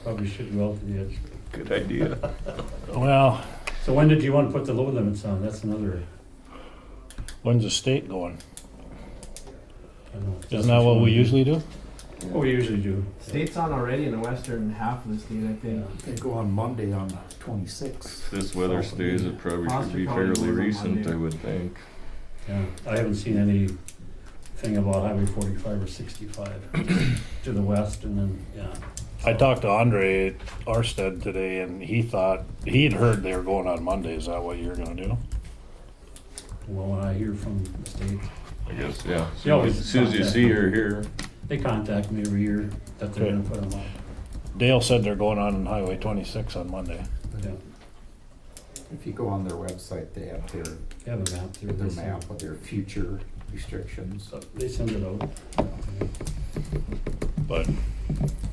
Probably should go out to the edge. Good idea. Well, So when did you want to put the load limits on? That's another. when's the state going? I don't know. Isn't that what we usually do? What we usually do. State's on already in the western half of the state, I think. They go on Monday on the 26th. If this weather stays, it probably should be fairly recent, I would think. Yeah, I haven't seen anything about Highway 45 or 65 to the west, and then, yeah. I talked to Andre Arstead today, and he thought he'd heard they were going on Monday. Is that what you're going to do? Well, when I hear from the state. I guess, yeah. They always As soon as you contact see me. her here. They contact me every year that they're Okay. gonna put them up. Dale said they're going on Highway 26 on Monday. Yeah. If you go on their website, they have their They have a map there. their They send- map with their future restrictions. They send it out. But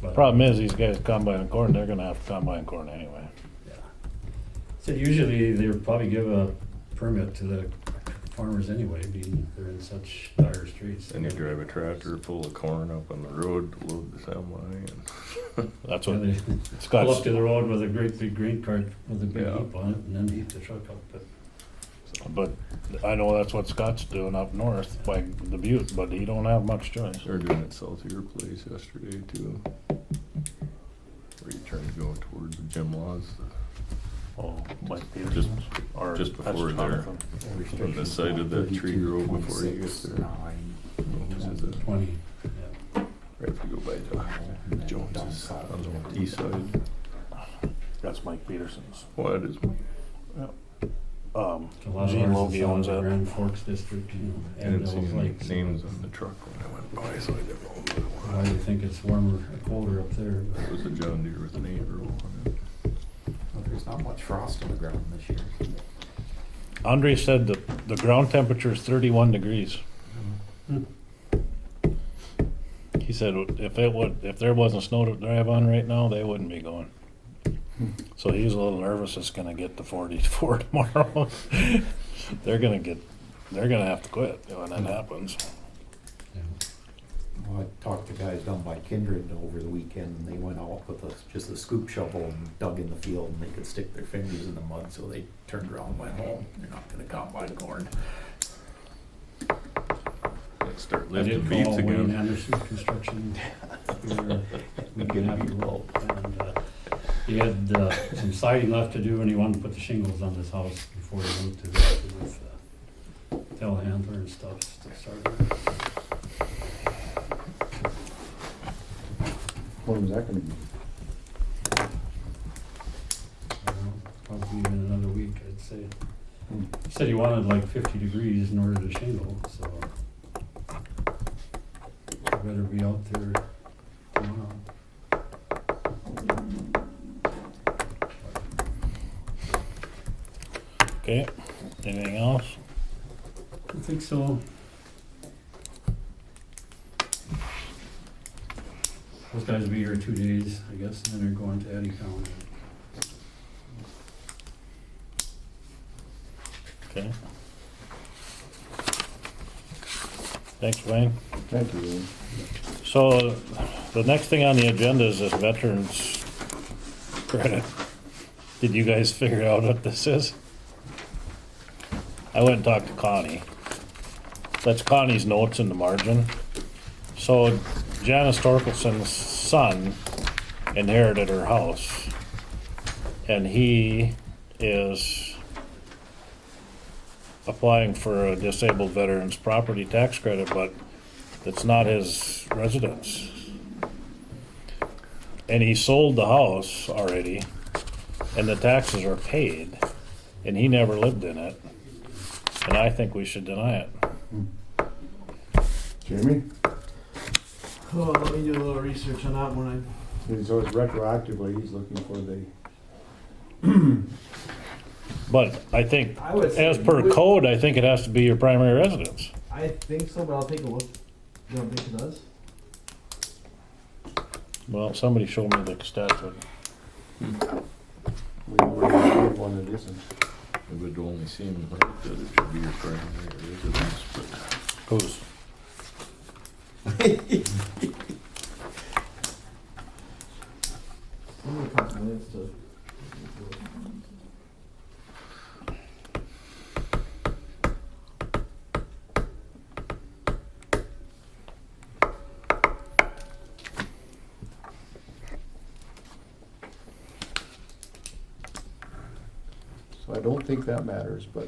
But- problem is, these guys combining corn, they're going to have to combine corn anyway. So usually they would probably give a permit to the farmers anyway, being they're in such dire straits. Then you drive a tractor full of corn up on the road to load the semi and. That's Yeah, what they Scott's. pull up to the road with a great big grain cart with a big Yeah. heap on it, and then heap the truck up, But I know that's what Scott's doing up north by the Butte, but he don't have much choice. They're doing it south of your place yesterday too. Where you turn to go towards the Jim Laws. Oh, Mike Just, Peterson's? Or just that's before there, Jonathan. on the side of that tree grove before you get there. Is it 20. right if you go by the Jones's on the east side? That's Mike Peterson's. Well, it is. A lot of Gene ours Logie is out of owns the that. Grand Forks district, you know, I and didn't see those any lakes. names on the truck when I went by, so I didn't know what it Why do you think it's warmer, or colder up there? was. It was a John Deere with an 8-row on it. Well, there's not much frost on the ground this year. Andre said the ground temperature is 31 degrees. He said if there wasn't snow to drive on right now, they wouldn't be going. So he's a little nervous it's gonna get to 44 tomorrow. They're gonna have to quit when that happens. Well, I talked to guys down by Kindred over the weekend, and they went out with just a scoop shovel and dug in the field, and they could stick their fingers in the mud, so they turned around and went home. They're not gonna combine corn. Let's start I lifting did beats call Wayne again. Anderson Construction. We can have it roll. And he had some siding left to do, and he wanted to put the shingles on his house before he moved to with telehandler and stuff to start with. When was that gonna be? say. He said he wanted like 50 degrees in order to shingle, so I better be out there tomorrow. Okay, anything else? I think so. Those guys will be here 2 days, I guess, and then they're going to Eddy County. Okay. Thanks, Wayne. Thank you, Wayne. So, the next thing on the agenda is this veterans credit. Did you guys figure out what this is? I went and talked to Connie. That's Connie's notes in the margin. So, Janice Torkelson's son inherited her house, and he is applying for a disabled veteran's property tax credit, but it's not his residence. And he sold the house already, and the taxes are paid, and he never lived in it. And I think we should deny it. Jamie? Oh, let me do a little research on that one. So it's retroactively, he's looking for the, But I think, I would say as per we- code, I think it has to be your primary residence. I think so, but I'll take a look. You don't think it does? Well, somebody showed me the statute. we have one that isn't. It would only seem right that it should be your primary residence, but. Whose? Only a couple minutes to. So I don't think that matters, but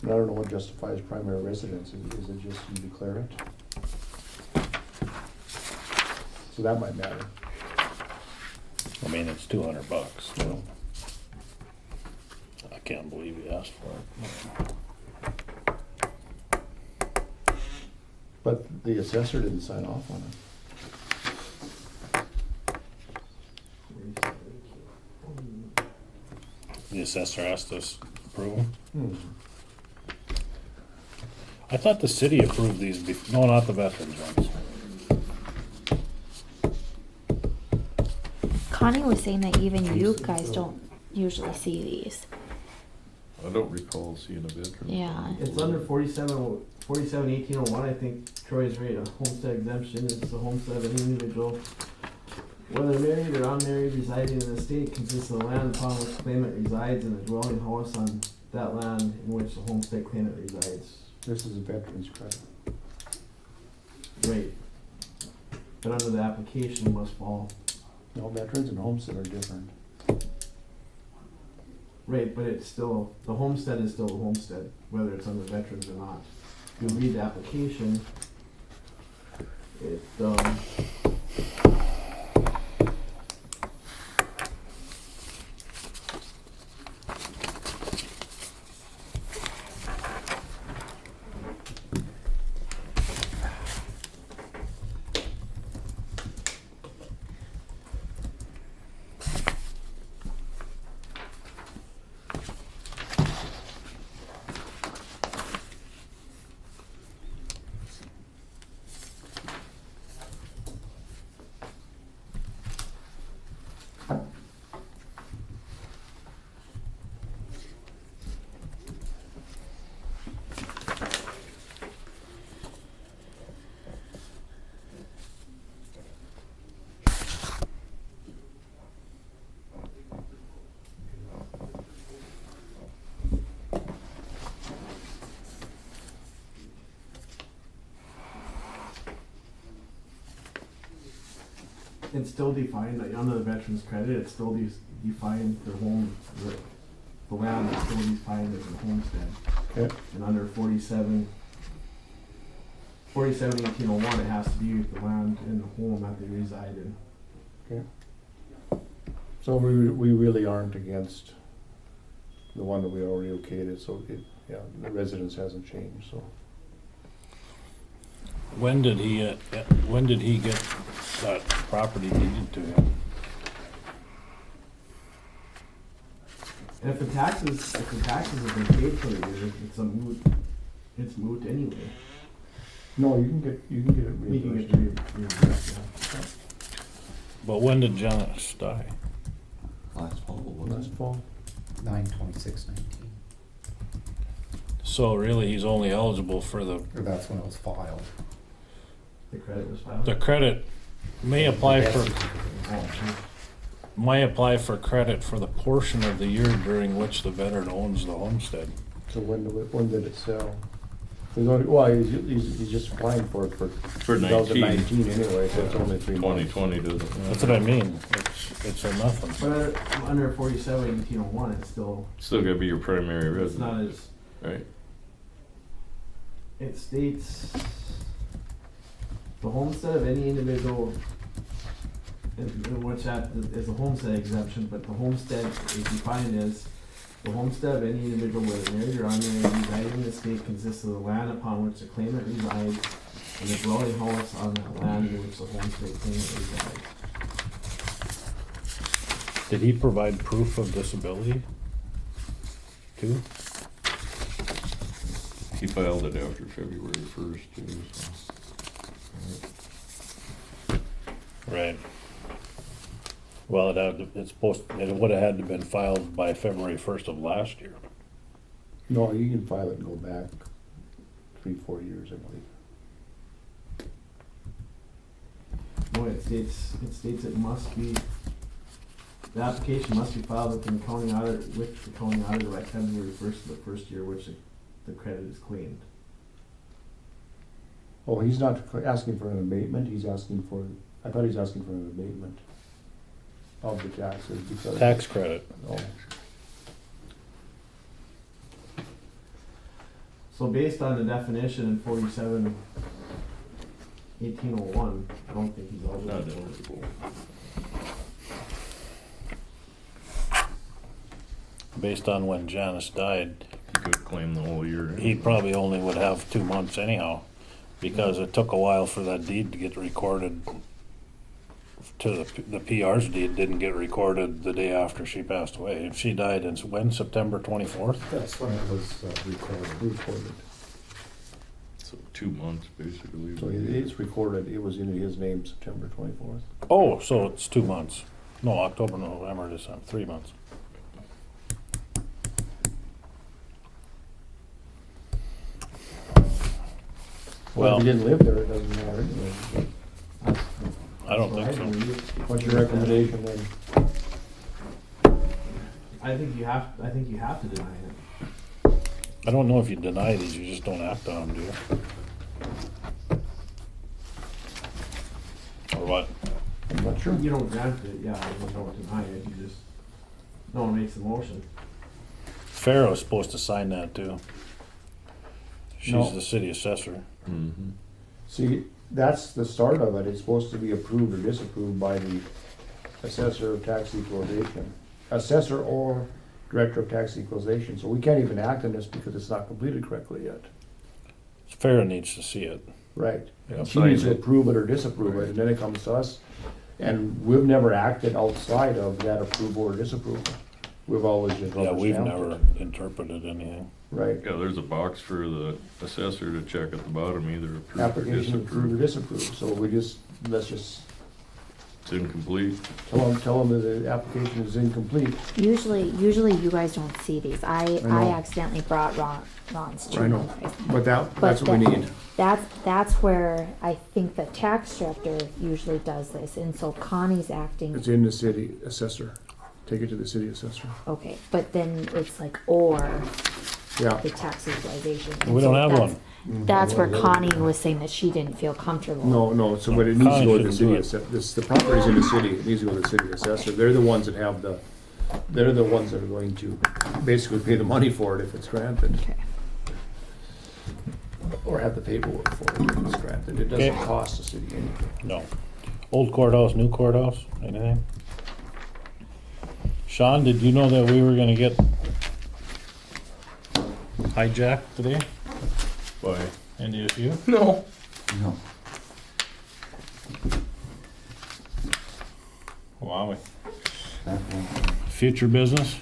I don't know what justifies primary residence. Is it just you declare it? So that might matter. I mean, it's $200, so I can't believe he asked for it. But the assessor didn't sign off on it. The assessor asked us to approve them. Hmm. I thought the city approved these, no, not the veterans ones. Connie was saying that even you guys don't usually see these. I don't recall seeing a veteran. Yeah. It's under 471801. I think Troy's right. A homestead exemption is the homestead of an individual, whether married or unmarried, residing in the state, consists of the land upon which claimant resides and a dwelling house on that land in which the homestead claimant resides. This is a veteran's credit. Right. But under the application must fall. No, veterans and homestead are different. Right, but it's still, the homestead is still the homestead, whether it's under veterans or not. If you read the application, it, it's still defined, like, under the veterans credit, it's still defined the land is still defined as a homestead. Okay. And under 471801, it has to be the land and the home that they reside in. Okay. So we really aren't against the one that we already okayed it, so it, yeah, the residence hasn't changed, so. When did he get that property deeded to him? And if the taxes have been paid for the year, it's moot anyway. No, you can get it We can reimbursed. get reimbursed, yeah. But when did Janice die? Last fall, Last fall. 9/26/19. So really, he's only eligible for the, Or that's when it was filed. The credit was filed. the credit may apply for credit for the portion of the year during which the veteran owns the homestead. So when did it sell? Well, he's just applying for it for 2019 anyway, so it's only 3 months. 2020 doesn't. That's what I mean. It's a nothing. But under 47/1801, it's still Still gotta be your primary it's not residence, as right? it states the homestead of any individual, which that is a homestead exemption, but the homestead is defined as the homestead of any individual, whether married or unmarried, residing in the state, consists of the land upon which the claimant resides and the dwelling house on that land in which the homestead claimant resides. Did he provide proof of disability too? He filed it after February 1st too, so. Right. Well, it would have had to been filed by February 1st of last year. No, you can file it and go back 3-4 years, I believe. No, it states it must be, the application must be filed with the county auditor by February 1st of the first year which the credit is claimed. Oh, he's not asking for an abatement, I thought he was asking for an abatement of the taxes because. Tax credit. Oh, So based on the definition in 47/1801, I don't think he's Not eligible. eligible. Based on when Janice died, He could claim the whole year. he probably only would have 2 months anyhow, because it took a while for that deed to get recorded. To the PR's deed didn't get recorded the day after she passed away. She died in when, September 24th? That's when it was recorded. So 2 months basically. so it's recorded, it was in his name September 24th. Oh, so it's 2 months. No, October, November, December, 3 months. Well, if he didn't live there, it doesn't matter anyway. I don't think so. What's your recommendation then? I think you have to deny it. I don't know if you deny these, you just don't act on them, do you? Or what? I'm not sure. You don't grant it, yeah, you don't deny it, you just, no one makes the motion. Pharaoh's supposed to sign that too. She's No. the city assessor. Mm-hmm. See, that's the start of it, it's supposed to be approved or disapproved by the assessor of tax equalization. Assessor or director of tax equalization, so we can't even act on this because it's not completed correctly yet. Pharaoh needs to see it. Right. Yeah, She needs to sign it. approve it or disapprove it, and then it comes to us. And we've never acted outside of that approval or disapproval. We've always just Yeah, rubber we've stamped never it. interpreted anything. Right. Yeah, there's a box for the assessor to check at the bottom, either approve or Application approved or disapprove. disapproved, so let's just It's incomplete. tell them that the application is incomplete. Usually you guys don't see these. I know. accidentally brought Ron's to I know, you guys. but that's what we need. That's where I think the tax director usually does this, and so Connie's acting. It's in the city assessor. Take it to the city assessor. Okay, but then it's like, or Yeah. the tax equalization. We don't have that's- one. That's where Connie was saying that she didn't feel comfortable. No, so but it needs to go to the Connie city shouldn't do assessor. The property's in the city, it needs to go to the city assessor. They're the ones that they're the ones that are going to basically pay the money for it if it's granted. Okay. Or have the paperwork for it if it's granted. It doesn't Okay. cost the city anything. No. Old courthouse, new courthouse, anything? Sean, did you know that we were gonna get hijacked today? By NDSU? No. No. Wow. Future business?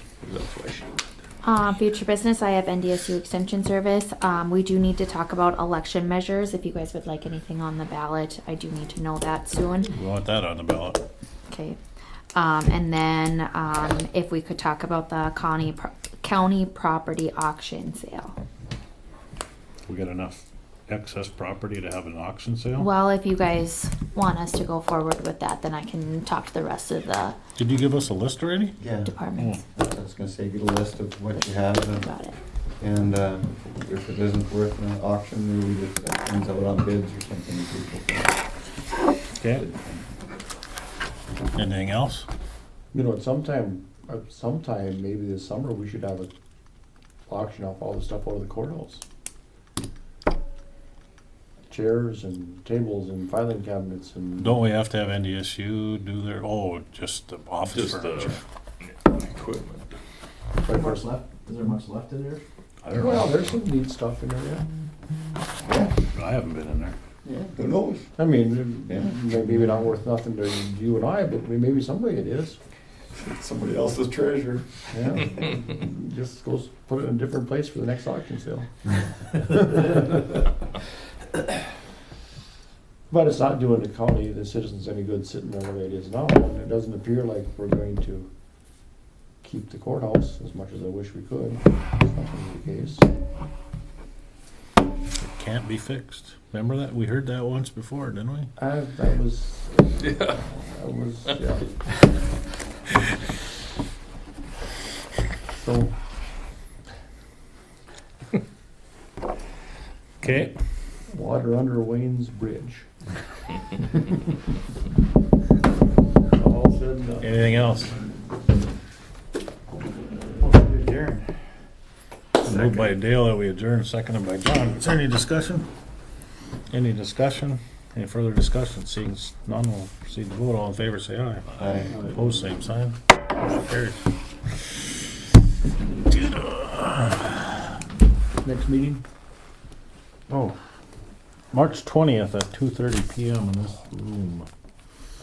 Future business, I have NDSU Extension Service. We do need to talk about election measures. If you guys would like anything on the ballot, I do need to know that soon. We want that on the ballot. Okay. And then, if we could talk about the county property auction sale. We got enough excess property to have an auction sale? Well, if you guys want us to go forward with that, then I can talk to the rest of the Did you give us a list already? Yeah. departments. I was gonna say, get a list of what you have Got it. and if it isn't worth an auction, maybe we just things out on bids or something. Okay. Anything else? You know, at sometime maybe this summer, we should have a auction off all the stuff out of the courthouse. Chairs and tables and filing cabinets and. Don't we have to have NDSU do their, just the office Just the furniture? equipment. Is there much left? Is there much left in there? I don't Well, know. there's some neat stuff in there, yeah. I haven't been in there. Yeah, who knows? I mean, maybe not worth nothing to you and I, but maybe somebody it is. Somebody else's treasure. Yeah. Just goes, put it in a different place for the next auction sale. But it's not doing the county, the citizens any good sitting there the way it is now, and it doesn't appear like we're going to keep the courthouse as much as I wish we could. That's not gonna be the case. It can't be fixed. Remember that? We heard that once before, didn't we? That was, Yeah. yeah. So, Okay. water under Wayne's Bridge. All said and done. Anything else? Moved by Dale that we adjourn, seconded by John. Is there any discussion? Any discussion? Any further discussion? Seeing none, we'll proceed to vote. All in favor, say aye. Aye. Opposed, same sign. Motion carries. Next meeting? Oh, March 20th at 2:30 PM in this room.